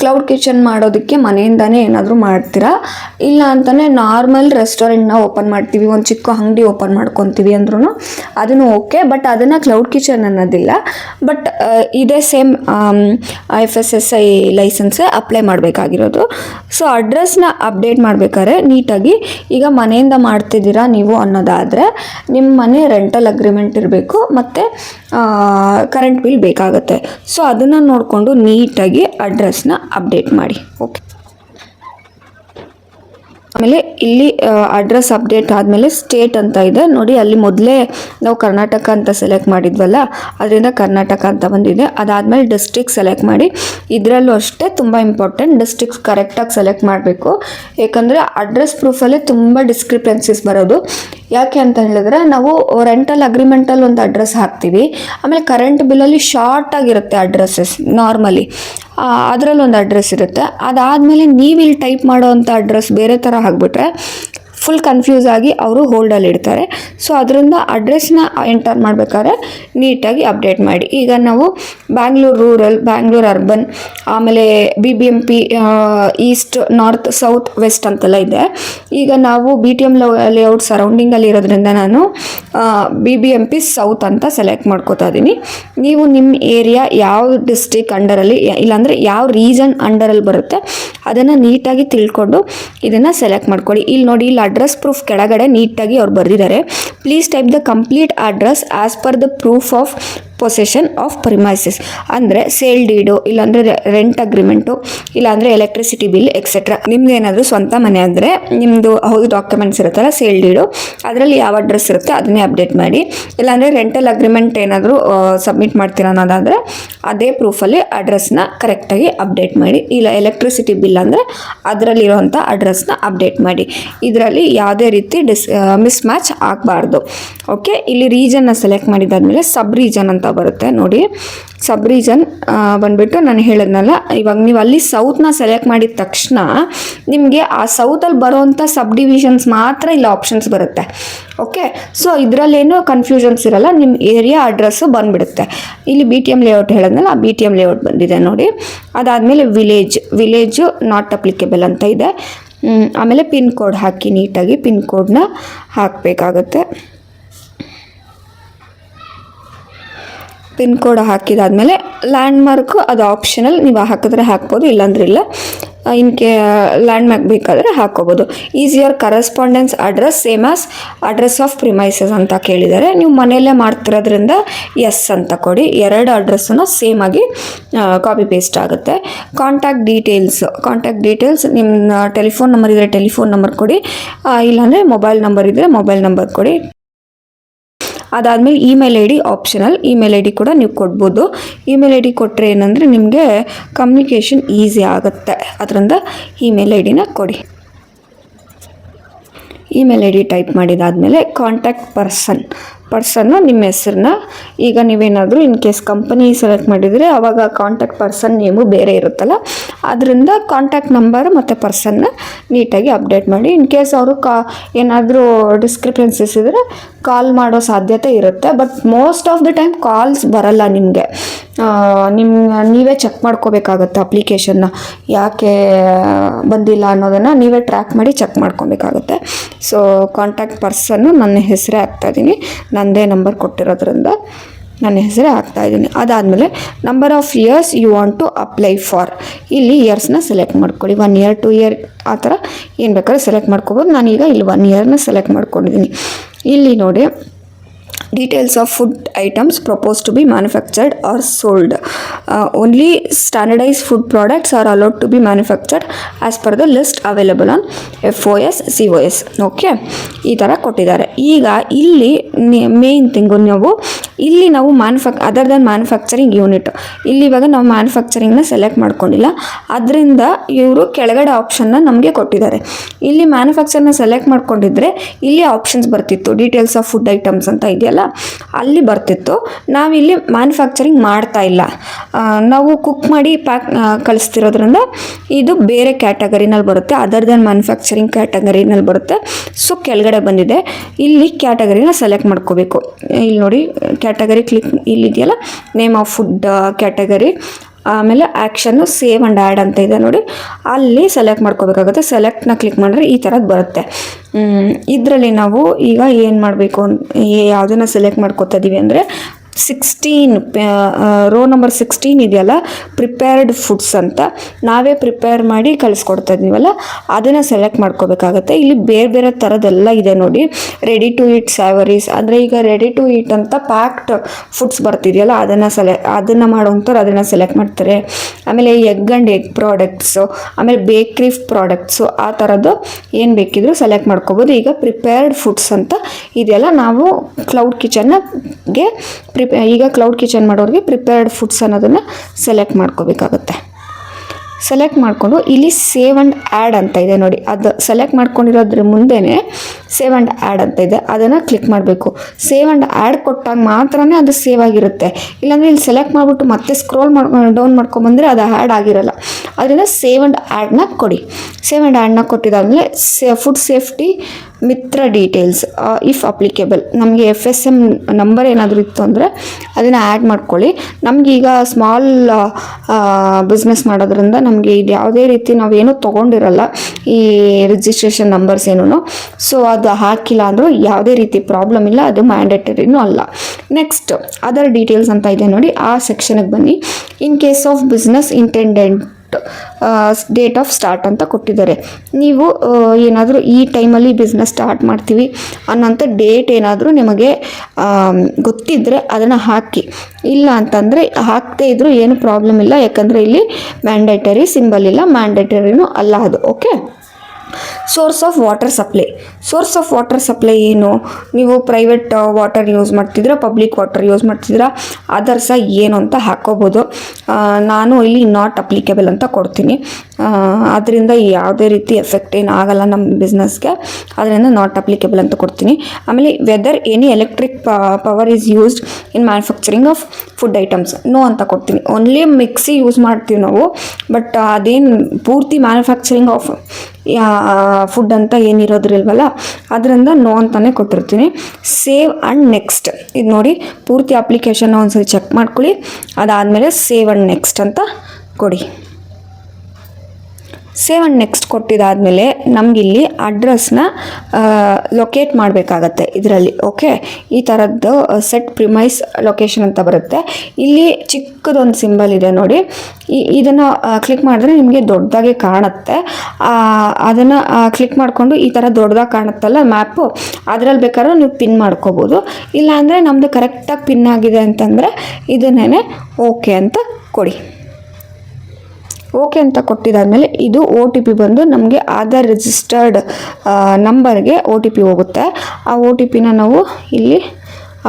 ಕ್ಲೌಡ್ ಕಿಚನ್ ಮಾಡೋದಕ್ಕೆ ಮನೆಯಿಂದನೇ ಏನಾದರೂ ಮಾಡ್ತೀರಾ, ಇಲ್ಲ ಅಂತಲೇ ನಾರ್ಮಲ್ ರೆಸ್ಟೋರೆಂಟ್ನ ಓಪನ್ ಮಾಡ್ತೀವಿ, ಒಂದು ಚಿಕ್ಕ ಅಂಗಡಿ ಓಪನ್ ಮಾಡ್ಕೊತೀವಿ ಅಂದ್ರೂ ಅದನ್ನು ಓಕೆ. ಬಟ್ ಅದನ್ನು ಕ್ಲೌಡ್ ಕಿಚನ್ ಅನ್ನೋದಿಲ್ಲ. ಬಟ್ ಇದೇ ಸೇಮ್ FSSAI ಲೈಸೆನ್ಸೇ ಅಪ್ಲೈ ಮಾಡಬೇಕಾಗಿರೋದು. ಸೊ ಅಡ್ರೆಸ್ನ ಅಪ್ಡೇಟ್ ಮಾಡಬೇಕಾದ್ರೆ ನೀಟಾಗಿ, ಈಗ ಮನೆಯಿಂದ ಮಾಡ್ತಿದ್ದೀರಾ ನೀವು ಅನ್ನೋದಾದರೆ ನಿಮ್ಮ ಮನೆ ರೆಂಟಲ್ ಅಗ್ರಿಮೆಂಟ್ ಇರಬೇಕು, ಮತ್ತು ಕರೆಂಟ್ ಬಿಲ್ ಬೇಕಾಗುತ್ತೆ. ಸೊ ಅದನ್ನು ನೋಡಿಕೊಂಡು ನೀಟಾಗಿ ಅಡ್ರೆಸ್ನ ಅಪ್ಡೇಟ್ ಮಾಡಿ. ಓಕೆ, ಆಮೇಲೆ ಇಲ್ಲಿ ಅಡ್ರೆಸ್ ಅಪ್ಡೇಟ್ ಆದಮೇಲೆ ಸ್ಟೇಟ್ ಅಂತ ಇದೆ ನೋಡಿ, ಅಲ್ಲಿ ಮೊದಲೇ ನಾವು ಕರ್ನಾಟಕ ಅಂತ ಸೆಲೆಕ್ಟ್ ಮಾಡಿದ್ವಲ್ಲ, ಅದರಿಂದ ಕರ್ನಾಟಕ ಅಂತ ಬಂದಿದೆ. ಅದಾದಮೇಲೆ ಡಿಸ್ಟ್ರಿಕ್ಟ್ ಸೆಲೆಕ್ಟ್ ಮಾಡಿ. ಇದರಲ್ಲೂ ಅಷ್ಟೇ ತುಂಬ ಇಂಪಾರ್ಟೆಂಟ್, ಡಿಸ್ಟ್ರಿಕ್ಟ್ ಕರೆಕ್ಟಾಗಿ ಸೆಲೆಕ್ಟ್ ಮಾಡಬೇಕು. ಏಕೆಂದರೆ ಅಡ್ರೆಸ್ ಪ್ರೂಫಲ್ಲೇ ತುಂಬ ಡಿಸ್ಕ್ರಿಪೆನ್ಸೀಸ್ ಬರೋದು. ಯಾಕೆ ಅಂತ ಹೇಳಿದ್ರೆ, ನಾವು ರೆಂಟಲ್ ಅಗ್ರಿಮೆಂಟಲ್ಲಿ ಒಂದು ಅಡ್ರೆಸ್ ಹಾಕ್ತೀವಿ, ಆಮೇಲೆ ಕರೆಂಟ್ ಬಿಲ್ಲಲ್ಲಿ ಶಾರ್ಟ್ ಆಗಿರುತ್ತೆ ಅಡ್ರೆಸ್ಸಸ್ ನಾರ್ಮಲಿ, ಅದರಲ್ಲಿ ಒಂದು ಅಡ್ರೆಸ್ ಇರುತ್ತೆ. ಅದಾದಮೇಲೆ ನೀವು ಇಲ್ಲಿ ಟೈಪ್ ಮಾಡೋವಂಥ ಅಡ್ರೆಸ್ ಬೇರೆ ಥರ ಆಗಿಬಿಟ್ರೆ ಫುಲ್ ಕನ್ಫ್ಯೂಸ್ ಆಗಿ ಅವರು ಹೋಲ್ಡಲ್ಲಿ ಇಡ್ತಾರೆ. ಸೊ ಅದರಿಂದ ಅಡ್ರೆಸ್ನ ಎಂಟರ್ ಮಾಡಬೇಕಾದ್ರೆ ನೀಟಾಗಿ ಅಪ್ಡೇಟ್ ಮಾಡಿ. ಈಗ ನಾವು ಬ್ಯಾಂಗ್ಳೂರು ರೂರಲ್, ಬ್ಯಾಂಗ್ಳೂರು ಅರ್ಬನ್, ಆಮೇಲೆ BBMP east, north, south, west ಅಂತೆಲ್ಲ ಇದೆ. ಈಗ ನಾವು BTM ಲೇಔಟ್ ಸರೌಂಡಿಂಗಲ್ಲಿ ಇರೋದ್ರಿಂದ ನಾನು BBMP ಸೌತ್ ಅಂತ ಸೆಲೆಕ್ಟ್ ಮಾಡ್ಕೋತಾ ಇದ್ದೀನಿ. ನೀವು ನಿಮ್ಮ ಏರಿಯಾ ಯಾವ ಡಿಸ್ಟ್ರಿಕ್ ಅಂಡರಲ್ಲಿ, ಇಲ್ಲಾಂದರೆ ಯಾವ ರೀಜನ್ ಅಂಡರಲ್ಲಿ ಬರುತ್ತೆ ಅದನ್ನು ನೀಟಾಗಿ ತಿಳ್ಕೊಂಡು ಇದನ್ನು ಸೆಲೆಕ್ಟ್ ಮಾಡ್ಕೊಳ್ಳಿ. ಇಲ್ಲಿ ನೋಡಿ, ಇಲ್ಲಿ ಅಡ್ರೆಸ್ ಪ್ರೂಫ್ ಕೆಳಗಡೆ ನೀಟಾಗಿ ಅವ್ರು ಬರೆದಿದ್ದಾರೆ. Please type the complete address as per the proof of possession of premises ಅಂದರೆ ಸೇಲ್ ಡೀಡು, ಇಲ್ಲಾಂದರೆ ರೆಂಟ್ ಅಗ್ರಿಮೆಂಟು, ಇಲ್ಲಾಂದರೆ ಎಲೆಕ್ಟ್ರಿಸಿಟಿ ಬಿಲ್ ಎಕ್ಸೆಟ್ರಾ. ನಿಮ್ಗೆ ಏನಾದರೂ ಸ್ವಂತ ಮನೆ ಅಂದರೆ ನಿಮ್ಮದು ಹೌದು ಡಾಕ್ಯುಮೆಂಟ್ಸ್ ಇರುತ್ತಲ್ಲ ಸೇಲ್ ಡೀಡು, ಅದರಲ್ಲಿ ಯಾವ ಅಡ್ರೆಸ್ ಇರುತ್ತೆ ಅದನ್ನೇ ಅಪ್ಡೇಟ್ ಮಾಡಿ. ಇಲ್ಲಾಂದರೆ ರೆಂಟಲ್ ಅಗ್ರಿಮೆಂಟ್ ಏನಾದರೂ ಸಬ್ಮಿಟ್ ಮಾಡ್ತೀರ ಅನ್ನೋದಾದರೆ ಅದೇ ಪ್ರೂಫಲ್ಲಿ ಅಡ್ರೆಸ್ನ ಕರೆಕ್ಟಾಗಿ ಅಪ್ಡೇಟ್ ಮಾಡಿ. ಇಲ್ಲ ಎಲೆಕ್ಟ್ರಿಸಿಟಿ ಬಿಲ್ ಅಂದರೆ ಅದರಲ್ಲಿರುವಂಥ ಅಡ್ರೆಸ್ನ ಅಪ್ಡೇಟ್ ಮಾಡಿ. ಇದರಲ್ಲಿ ಯಾವುದೇ ರೀತಿ ಮಿಸ್ ಮ್ಯಾಚ್ ಆಗಬಾರ್ದು. ಓಕೆ, ಇಲ್ಲಿ ರೀಜನ್ನ ಸೆಲೆಕ್ಟ್ ಮಾಡಿದಾದ್ಮೇಲೆ ಸಬ್ ರೀಜನ್ ಅಂತ ಬರುತ್ತೆ ನೋಡಿ. ಸಬ್ ರೀಜನ್ ಬಂದುಬಿಟ್ಟು ನಾನು ಹೇಳಿದ್ನಲ್ಲ, ಇವಾಗ ನೀವು ಅಲ್ಲಿ ಸೌತ್ನ ಸೆಲೆಕ್ಟ್ ಮಾಡಿದ ತಕ್ಷಣ ನಿಮಗೆ ಆ ಸೌತಲ್ಲಿ ಬರೋವಂಥ ಸಬ್ ಡಿವಿಷನ್ಸ್ ಮಾತ್ರ ಇಲ್ಲ ಆಪ್ಷನ್ಸ್ ಬರುತ್ತೆ. ಓಕೆ, ಸೊ ಇದರಲ್ಲೇನು ಕನ್ಫ್ಯೂಷನ್ಸ್ ಇರಲ್ಲ, ನಿಮ್ಮ ಏರಿಯಾ ಅಡ್ರೆಸ್ಸು ಬಂದುಬಿಡುತ್ತೆ. ಇಲ್ಲಿ BTM ಲೇಔಟ್ ಹೇಳಿದ್ನಲ್ಲ, ಆ BTM ಲೇಔಟ್ ಬಂದಿದೆ ನೋಡಿ. ಅದಾದಮೇಲೆ ವಿಲೇಜು ನಾಟ್ ಅಪ್ಲಿಕೇಬಲ್ ಅಂತ ಇದೆ. ಆಮೇಲೆ ಪಿನ್ ಕೋಡ್ ಹಾಕಿ, ನೀಟಾಗಿ ಪಿನ್ ಕೋಡ್ನ ಹಾಕಬೇಕಾಗತ್ತೆ. ಪಿನ್ ಕೋಡ್ ಹಾಕಿದಾದ್ಮೇಲೆ ಲ್ಯಾಂಡ್ ಮಾರ್ಕು ಅದು ಆಪ್ಷನಲ್, ನೀವು ಹಾಕಿದ್ರೆ ಹಾಕ್ಬೋದು, ಇಲ್ಲಾಂದ್ರೆ ಇಲ್ಲ. ಲ್ಯಾಂಡ್ ಮಾರ್ಕ್ ಬೇಕಾದರೆ ಹಾಕೋಬೋದು. Is your correspondence address same as address of premises ಅಂತ ಕೇಳಿದ್ದಾರೆ. ನೀವು ಮನೆಯಲ್ಲೇ ಮಾಡ್ತಿರೋದ್ರಿಂದ ಎಸ್ ಅಂತ ಕೊಡಿ. 2 ಅಡ್ರೆಸ್ಸನ್ನು ಸೇಮ್ ಆಗಿ ಕಾಪಿ ಪೇಸ್ಟ್ ಆಗುತ್ತೆ. ಕಾಂಟ್ಯಾಕ್ಟ್ ಡೀಟೇಲ್ಸ್ ನಿಮ್ಮ ಟೆಲಿಫೋನ್ ನಂಬರ್ ಇದ್ದರೆ ಟೆಲಿಫೋನ್ ನಂಬರ್ ಕೊಡಿ, ಇಲ್ಲಾಂದರೆ ಮೊಬೈಲ್ ನಂಬರ್ ಇದ್ದರೆ ಮೊಬೈಲ್ ನಂಬರ್ ಕೊಡಿ. ಅದಾದಮೇಲೆ email I D optional, email I D ಕೂಡ ನೀವು ಕೊಡ್ಬೋದು. ಇಮೇಲ್ ಐ ಡಿ ಕೊಟ್ಟರೆ ಏನಂದರೆ ನಿಮಗೆ ಕಮ್ಯುನಿಕೇಷನ್ ಈಸಿ ಆಗುತ್ತೆ, ಅದರಿಂದ ಇಮೇಲ್ ಐ ಡಿನ ಕೊಡಿ. ಇಮೇಲ್ ಐ ಡಿ ಟೈಪ್ ಮಾಡಿದಾದಮೇಲೆ ಕಾಂಟ್ಯಾಕ್ಟ್ ಪರ್ಸನ್ನು ನಿಮ್ಮ ಹೆಸರನ್ನ, ಈಗ ನೀವೇನಾದರೂ ಇನ್ ಕೇಸ್ ಕಂಪನಿ ಸೆಲೆಕ್ಟ್ ಮಾಡಿದರೆ ಆವಾಗ ಕಾಂಟ್ಯಾಕ್ಟ್ ಪರ್ಸನ್ ನೇಮು ಬೇರೆ ಇರುತ್ತಲ್ಲ, ಅದರಿಂದ ಕಾಂಟ್ಯಾಕ್ಟ್ ನಂಬರ್ ಮತ್ತು ಪರ್ಸನ್ನ ನೀಟಾಗಿ ಅಪ್ಡೇಟ್ ಮಾಡಿ. ಇನ್ ಕೇಸ್ ಅವರು ಏನಾದರೂ ಡಿಸ್ಕ್ರಿಪೆನ್ಸಿಸ್ ಇದ್ದರೆ ಕಾಲ್ ಮಾಡೋ ಸಾಧ್ಯತೆ ಇರುತ್ತೆ. But most of the time calls ಬರಲ್ಲ ನಿಮಗೆ. ನೀವೇ ಚೆಕ್ ಮಾಡ್ಕೋಬೇಕಾಗತ್ತೆ ಅಪ್ಲಿಕೇಶನ್ನ, ಯಾಕೆ ಬಂದಿಲ್ಲ ಅನ್ನೋದನ್ನು ನೀವೇ ಟ್ರ್ಯಾಕ್ ಮಾಡಿ ಚೆಕ್ ಮಾಡ್ಕೊಬೇಕಾಗತ್ತೆ. ಸೊ ಕಾಂಟ್ಯಾಕ್ಟ್ ಪರ್ಸನ್ನು ನನ್ನ ಹೆಸರೇ ಹಾಕ್ತಾಯಿದ್ದೀನಿ, ನನ್ನದೇ ನಂಬರ್ ಕೊಟ್ಟಿರೋದ್ರಿಂದ ನನ್ನ ಹೆಸರೇ ಹಾಕ್ತಾಯಿದ್ದೀನಿ. ಅದಾದಮೇಲೆ number of years you want to apply for, ಇಲ್ಲಿ ಇಯರ್ಸ್ನ ಸೆಲೆಕ್ಟ್ ಮಾಡ್ಕೊಳ್ಳಿ. 1 year 2 year ಆ ಥರ ಏನು ಬೇಕಾದ್ರೆ ಸೆಲೆಕ್ಟ್ ಮಾಡ್ಕೋಬೋದು. ನಾನೀಗ ಇಲ್ಲಿ 1 yearನ ಸೆಲೆಕ್ಟ್ ಮಾಡ್ಕೊಂಡಿದ್ದೀನಿ. ಇಲ್ಲಿ ನೋಡಿ, details of food items proposed to be manufactured or sold. Only standardized food products are allowed to be manufactured as per the list available on FOS COS. Okay, ಈ ಥರ ಕೊಟ್ಟಿದ್ದಾರೆ. ಈಗ ಇಲ್ಲಿ ಮೇನ್ ಥಿಂಗು, ಇಲ್ಲಿ ನಾವು ಅದರ್ ದನ್ ಮ್ಯಾನುಫ್ಯಾಕ್ಚರಿಂಗ್ ಯೂನಿಟ್, ಇಲ್ಲಿ ಇವಾಗ ನಾವು ಮ್ಯಾನುಫ್ಯಾಕ್ಚರಿಂಗ್ನ ಸೆಲೆಕ್ಟ್ ಮಾಡ್ಕೊಂಡಿಲ್ಲ, ಅದರಿಂದ ಇವರು ಕೆಳಗಡೆ ಆಪ್ಷನ್ನ ನಮಗೆ ಕೊಟ್ಟಿದ್ದಾರೆ. ಇಲ್ಲಿ ಮ್ಯಾನುಫ್ಯಾಕ್ಚರ್ನ ಸೆಲೆಕ್ಟ್ ಮಾಡ್ಕೊಂಡಿದ್ರೆ ಇಲ್ಲಿ ಆಪ್ಷನ್ಸ್ ಬರ್ತಿತ್ತು, ಡೀಟೇಲ್ಸ್ ಆಫ್ ಫುಡ್ ಐಟಮ್ಸ್ ಅಂತ ಇದೆಯಲ್ಲ ಅಲ್ಲಿ ಬರ್ತಿತ್ತು. ನಾವಿಲ್ಲಿ ಮ್ಯಾನುಫ್ಯಾಕ್ಚರಿಂಗ್ ಮಾಡ್ತಾ ಇಲ್ಲ, ನಾವು ಕುಕ್ ಮಾಡಿ ಕಳಿಸ್ತಿರೋದ್ರಿಂದ ಇದು ಬೇರೆ ಕ್ಯಾಟಗರಿನಲ್ಲಿ ಬರುತ್ತೆ, ಅದರ್ ದನ್ ಮ್ಯಾನುಫ್ಯಾಕ್ಚರಿಂಗ್ ಕ್ಯಾಟಗರಿನಲ್ಲಿ ಬರುತ್ತೆ. ಸೊ ಕೆಳಗಡೆ ಬಂದಿದೆ, ಇಲ್ಲಿ ಕ್ಯಾಟಗರಿನ ಸೆಲೆಕ್ಟ್ ಮಾಡ್ಕೋಬೇಕು. ಇಲ್ಲಿ ನೋಡಿ ಕ್ಯಾಟಗರಿ ಕ್ಲಿಕ್, ಇಲ್ಲಿದೆಯಲ್ಲ ನೇಮ್ ಆಫ್ ಫುಡ್ ಕ್ಯಾಟಗರಿ, ಆಮೇಲೆ ಆ್ಯಕ್ಷನ್ನು ಸೇವ್ ಆ್ಯಂಡ್ ಆ್ಯಡ್ ಅಂತ ಇದೆ ನೋಡಿ, ಅಲ್ಲಿ ಸೆಲೆಕ್ಟ್ ಮಾಡ್ಕೋಬೇಕಾಗುತ್ತೆ. ಸೆಲೆಕ್ಟ್ನ ಕ್ಲಿಕ್ ಮಾಡಿದ್ರೆ ಈ ಥರದ್ದು ಬರುತ್ತೆ. ಇದರಲ್ಲಿ ನಾವು ಈಗ ಏನು ಮಾಡಬೇಕು, ಯಾವುದನ್ನು ಸೆಲೆಕ್ಟ್ ಮಾಡ್ಕೋತಾ ಇದ್ದೀವಿ ಅಂದರೆ 16 ರೋ ನಂಬರ್ 16 ಇದೆಯಲ್ಲ, ಪ್ರಿಪೇರ್ಡ್ ಫುಡ್ಸ್ ಅಂತ ನಾವೇ ಪ್ರಿಪೇರ್ ಮಾಡಿ ಕಳಿಸ್ಕೊಡ್ತಾ ಇದ್ದೀವಲ್ಲ, ಅದನ್ನು ಸೆಲೆಕ್ಟ್ ಮಾಡ್ಕೋಬೇಕಾಗತ್ತೆ. ಇಲ್ಲಿ ಬೇರೆ ಬೇರೆ ಥರದ್ದೆಲ್ಲ ಇದೆ ನೋಡಿ. ರೆಡಿ ಟು ಈಟ್ ಸ್ಯಾವರೀಸ್ ಅಂದರೆ ಈಗ ರೆಡಿ ಟು ಈಟ್ ಅಂತ ಪ್ಯಾಕ್ಡ್ ಫುಡ್ಸ್ ಬರ್ತಿದೆಯಲ್ಲ, ಅದನ್ನು ಮಾಡೋವಂಥವ್ರು ಅದನ್ನು ಸೆಲೆಕ್ಟ್ ಮಾಡ್ತಾರೆ. ಆಮೇಲೆ ಎಗ್ ಆ್ಯಂಡ್ ಎಗ್ ಪ್ರಾಡಕ್ಟ್ಸು, ಆಮೇಲೆ ಬೇಕ್ರಿ ಪ್ರಾಡಕ್ಟ್ಸು, ಆ ಥರದ್ದು ಏನು ಬೇಕಿದ್ರೂ ಸೆಲೆಕ್ಟ್ ಮಾಡ್ಕೋಬೋದು. ಈಗ ಪ್ರಿಪೇರ್ಡ್ ಫುಡ್ಸ್ ಅಂತ ಇದೆಯಲ್ಲ, ನಾವು ಕ್ಲೌಡ್ ಕಿಚನ್ಗೆ ಈಗ ಕ್ಲೌಡ್ ಕಿಚನ್ ಮಾಡೋರಿಗೆ ಪ್ರಿಪೇರ್ಡ್ ಫುಡ್ಸ್ ಅನ್ನೋದನ್ನು ಸೆಲೆಕ್ಟ್ ಮಾಡ್ಕೋಬೇಕಾಗುತ್ತೆ. ಸೆಲೆಕ್ಟ್ ಮಾಡಿಕೊಂಡು ಇಲ್ಲಿ ಸೇವ್ ಆ್ಯಂಡ್ ಆ್ಯಡ್ ಅಂತ ಇದೆ ನೋಡಿ, ಅದು ಸೆಲೆಕ್ಟ್ ಮಾಡ್ಕೊಂಡಿರೋದ್ರ ಮುಂದೆನೇ ಸೇವ್ ಆ್ಯಂಡ್ ಆ್ಯಡ್ ಅಂತ ಇದೆ, ಅದನ್ನು ಕ್ಲಿಕ್ ಮಾಡಬೇಕು. ಸೇವ್ ಆ್ಯಂಡ್ ಆ್ಯಡ್ ಕೊಟ್ಟಾಗ ಮಾತ್ರನೇ ಅದು ಸೇವ್ ಆಗಿರುತ್ತೆ, ಇಲ್ಲಾಂದರೆ ಇಲ್ಲಿ ಸೆಲೆಕ್ಟ್ ಮಾಡಿಬಿಟ್ಟು ಮತ್ತೆ ಸ್ಕ್ರೋಲ್ ಡೌನ್ ಮಾಡ್ಕೊಂಬಂದರೆ ಅದು ಆ್ಯಡ್ ಆಗಿರಲ್ಲ. ಅದರಿಂದ ಸೇವ್ ಆ್ಯಂಡ್ ಆ್ಯಡ್ನ ಕೊಡಿ. ಸೇವ್ ಆ್ಯಂಡ್ ಆ್ಯಡ್ನ ಕೊಟ್ಟಿದ್ದಾದಮೇಲೆ food safety Mitra details if applicable, ನಮಗೆ FSM ನಂಬರ್ ಏನಾದರೂ ಇತ್ತು ಅಂದರೆ ಅದನ್ನು ಆ್ಯಡ್ ಮಾಡ್ಕೊಳ್ಳಿ. ನಮಗೀಗ ಸ್ಮಾಲ್ ಬಿಸ್ನೆಸ್ ಮಾಡೋದ್ರಿಂದ ನಮಗೆ ಇದು ಯಾವುದೇ ರೀತಿ ನಾವೇನೂ ತೊಗೊಂಡಿರಲ್ಲ ಈ ರಿಜಿಸ್ಟ್ರೇಷನ್ ನಂಬರ್ಸ್ ಏನೂ, ಸೊ ಅದು ಹಾಕಿಲ್ಲ ಅಂದರೂ ಯಾವುದೇ ರೀತಿ ಪ್ರಾಬ್ಲಮ್ ಇಲ್ಲ, ಅದು ಮ್ಯಾಂಡೇಟರಿನೂ ಅಲ್ಲ. ನೆಕ್ಸ್ಟ್ ಅದರ್ ಡೀಟೇಲ್ಸ್ ಅಂತ ಇದೆ ನೋಡಿ, ಆ ಸೆಕ್ಷನ್ಗೆ ಬನ್ನಿ. In case of business intended date of start ಅಂತ ಕೊಟ್ಟಿದ್ದಾರೆ. ನೀವು ಏನಾದರೂ ಈ ಟೈಮಲ್ಲಿ ಬಿಸ್ನೆಸ್ ಸ್ಟಾರ್ಟ್ ಮಾಡ್ತೀವಿ ಅನ್ನೋಂಥ ಡೇಟ್ ಏನಾದರೂ ನಿಮಗೆ ಗೊತ್ತಿದ್ದರೆ ಅದನ್ನು ಹಾಕಿ. ಇಲ್ಲ ಅಂತಂದರೆ ಹಾಕದೇ ಇದ್ದರೂ ಏನು ಪ್ರಾಬ್ಲಮ್ ಇಲ್ಲ, ಯಾಕಂದರೆ ಇಲ್ಲಿ ಮ್ಯಾಂಡೇಟರಿ ಸಿಂಬಲ್ ಇಲ್ಲ, ಮ್ಯಾಂಡೇಟರಿನೂ ಅಲ್ಲ ಅದು. Okay. Source of water supply. Source of water supply ಏನು? ನೀವು ಪ್ರೈವೇಟ್ ವಾಟರ್ ಯೂಸ್ ಮಾಡ್ತಿದ್ದೀರಾ, ಪಬ್ಲಿಕ್ ವಾಟರ್ ಯೂಸ್ ಮಾಡ್ತಿದ್ದೀರಾ, ಅದರ್ಸ ಏನು ಅಂತ ಹಾಕೋಬೋದು. ನಾನು ಇಲ್ಲಿ ನಾಟ್ ಅಪ್ಲಿಕೇಬಲ್ ಅಂತ ಕೊಡ್ತೀನಿ. ಅದರಿಂದ ಯಾವುದೇ ರೀತಿ ಎಫೆಕ್ಟ್ ಏನು ಆಗಲ್ಲ ನಮ್ಮ ಬಿಸ್ನೆಸ್ಗೆ, ಅದರಿಂದ ನಾಟ್ ಅಪ್ಲಿಕೇಬಲ್ ಅಂತ ಕೊಡ್ತೀನಿ. ಆಮೇಲೆ whether any electric power is used in manufacturing of food items, no ಅಂತ ಕೊಡ್ತೀನಿ. ಓನ್ಲಿ ಮಿಕ್ಸಿ ಯೂಸ್ ಮಾಡ್ತೀವಿ ನಾವು, ಬಟ್ ಅದೇನು ಪೂರ್ತಿ ಮ್ಯಾನುಫ್ಯಾಕ್ಚರಿಂಗ್ ಆಫ್ ಫುಡ್ ಅಂತ ಏನಿರೋದ್ರಿಲ್ವಲ್ಲ, ಅದರಿಂದ ನೋ ಅಂತಲೇ ಕೊಟ್ಟಿರ್ತೀನಿ. ಸೇವ್ ಆ್ಯಂಡ್ ನೆಕ್ಸ್ಟ್, ಇದು ನೋಡಿ ಪೂರ್ತಿ ಅಪ್ಲಿಕೇಶನ್ನ ಒಂದ್ಸರಿ ಚೆಕ್ ಮಾಡ್ಕೊಳ್ಳಿ. ಅದಾದಮೇಲೆ ಸೇವ್ ಆ್ಯಂಡ್ ನೆಕ್ಸ್ಟ್ ಅಂತ ಕೊಡಿ. ಸೇವ್ ಆ್ಯಂಡ್ ನೆಕ್ಸ್ಟ್ ಕೊಟ್ಟಿದ್ದಾದಮೇಲೆ ನಮಗಿಲ್ಲಿ ಅಡ್ರೆಸ್ನ ಲೊಕೇಟ್ ಮಾಡಬೇಕಾಗತ್ತೆ ಇದರಲ್ಲಿ. ಓಕೆ, ಈ ಥರದ್ದು ಸೆಟ್ ಪ್ರಿಮೈಸ್ ಲೊಕೇಶನ್ ಅಂತ ಬರುತ್ತೆ. ಇಲ್ಲಿ ಚಿಕ್ಕದೊಂದು ಸಿಂಬಲ್ ಇದೆ ನೋಡಿ, ಇದನ್ನು ಕ್ಲಿಕ್ ಮಾಡಿದ್ರೆ ನಿಮಗೆ ದೊಡ್ಡದಾಗಿ ಕಾಣುತ್ತೆ. ಅದನ್ನು ಕ್ಲಿಕ್ ಮಾಡಿಕೊಂಡು ಈ ಥರ ದೊಡ್ಡದಾಗಿ ಕಾಣುತ್ತಲ್ಲ ಮ್ಯಾಪು, ಅದರಲ್ಲಿ ಬೇಕಾದ್ರೂ ನೀವು ಪಿನ್ ಮಾಡ್ಕೋಬೋದು. ಇಲ್ಲಾಂದರೆ ನಮ್ಮದು ಕರೆಕ್ಟಾಗಿ ಪಿನ್ ಆಗಿದೆ ಅಂತಂದರೆ ಇದನ್ನೇ ಓಕೆ ಅಂತ ಕೊಡಿ. ಓಕೆ ಅಂತ ಕೊಟ್ಟಿದ್ದಾದಮೇಲೆ ಇದು OTP ಬಂದು ನಮಗೆ ಆಧಾರ್ ರಿಜಿಸ್ಟರ್ಡ್ ನಂಬರ್ಗೆ OTP ಹೋಗುತ್ತೆ. ಆ OTPನ ನಾವು ಇಲ್ಲಿ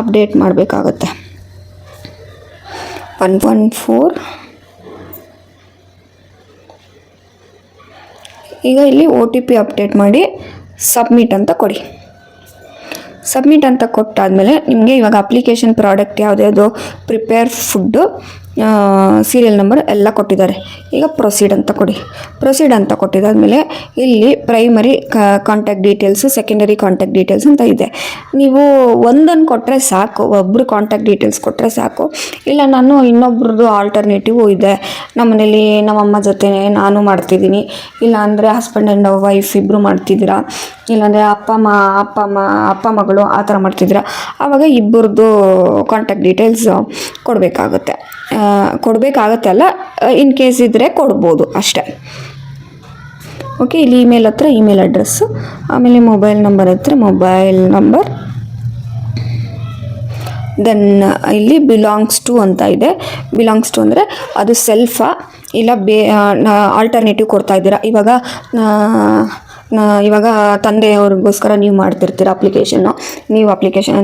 ಅಪ್ಡೇಟ್ ಮಾಡಬೇಕಾಗತ್ತೆ. 114. ಈಗ ಇಲ್ಲಿ OTP ಅಪ್ಡೇಟ್ ಮಾಡಿ ಸಬ್ಮಿಟ್ ಅಂತ ಕೊಡಿ. ಸಬ್ಮಿಟ್ ಅಂತ ಕೊಟ್ಟಾದಮೇಲೆ ನಿಮಗೆ ಇವಾಗ ಅಪ್ಲಿಕೇಶನ್ ಪ್ರಾಡಕ್ಟ್ ಯಾವುದ್ಯಾವುದು, ಪ್ರಿಪೇರ್ ಫುಡ್ಡು, ಸೀರಿಯಲ್ ನಂಬರ್ ಎಲ್ಲ ಕೊಟ್ಟಿದ್ದಾರೆ. ಈಗ ಪ್ರೊಸೀಡ್ ಅಂತ ಕೊಡಿ. ಪ್ರೊಸೀಡ್ ಅಂತ ಕೊಟ್ಟಿದ್ದಾದಮೇಲೆ ಇಲ್ಲಿ primary contact details, secondary contact details ಅಂತ ಇದೆ. ನೀವು ಒಂದನ್ನು ಕೊಟ್ಟರೆ ಸಾಕು, ಒಬ್ಬರು ಕಾಂಟ್ಯಾಕ್ಟ್ ಡೀಟೇಲ್ಸ್ ಕೊಟ್ಟರೆ ಸಾಕು. ಇಲ್ಲ ನಾನು ಇನ್ನೊಬ್ರದ್ದು ಆಲ್ಟರ್ನೇಟಿವ್ ಇದೆ, ನಮ್ಮ ಮನೇಲಿ ನಮ್ಮಮ್ಮ ಜೊತೆ ನಾನು ಮಾಡ್ತಿದ್ದೀನಿ, ಇಲ್ಲಾಂದರೆ ಹಸ್ಬೆಂಡ್ ಆ್ಯಂಡ್ ವೈಫ್ ಇಬ್ಬರು ಮಾಡ್ತಿದ್ದೀರಾ, ಇಲ್ಲಾಂದರೆ ಅಪ್ಪ ಮಗಳು ಆ ಥರ ಮಾಡ್ತಿದ್ದೀರಾ, ಆವಾಗ ಇಬ್ಬರದ್ದು ಕಾಂಟ್ಯಾಕ್ಟ್ ಡೀಟೇಲ್ಸ್ ಕೊಡಬೇಕಾಗತ್ತೆ ಅಲ್ಲ, ಇನ್ ಕೇಸ್ ಇದ್ದರೆ ಕೊಡ್ಬೋದು ಅಷ್ಟೇ. ಓಕೆ, ಇಲ್ಲಿ ಇಮೇಲ್ ಹತ್ರ ಇಮೇಲ್ ಅಡ್ರೆಸ್ಸು, ಆಮೇಲೆ ಮೊಬೈಲ್ ನಂಬರ್ ಹತ್ರ ಮೊಬೈಲ್ ನಂಬರ್, ದೆನ್ ಇಲ್ಲಿ ಬಿಲಾಂಗ್ಸ್ ಟು ಅಂತ ಇದೆ. ಬಿಲಾಂಗ್ಸ್ ಟು ಅಂದರೆ ಅದು ಸೆಲ್ಫಾ ಇಲ್ಲ ಆಲ್ಟರ್ನೇಟಿವ್ ಕೊಡ್ತಾ ಇದ್ದೀರಾ. ಇವಾಗ ತಂದೆಯವ್ರಿಗೋಸ್ಕರ ನೀವು ಮಾಡ್ತಿರ್ತೀರ ಅಪ್ಲಿಕೇಶನ್ನು,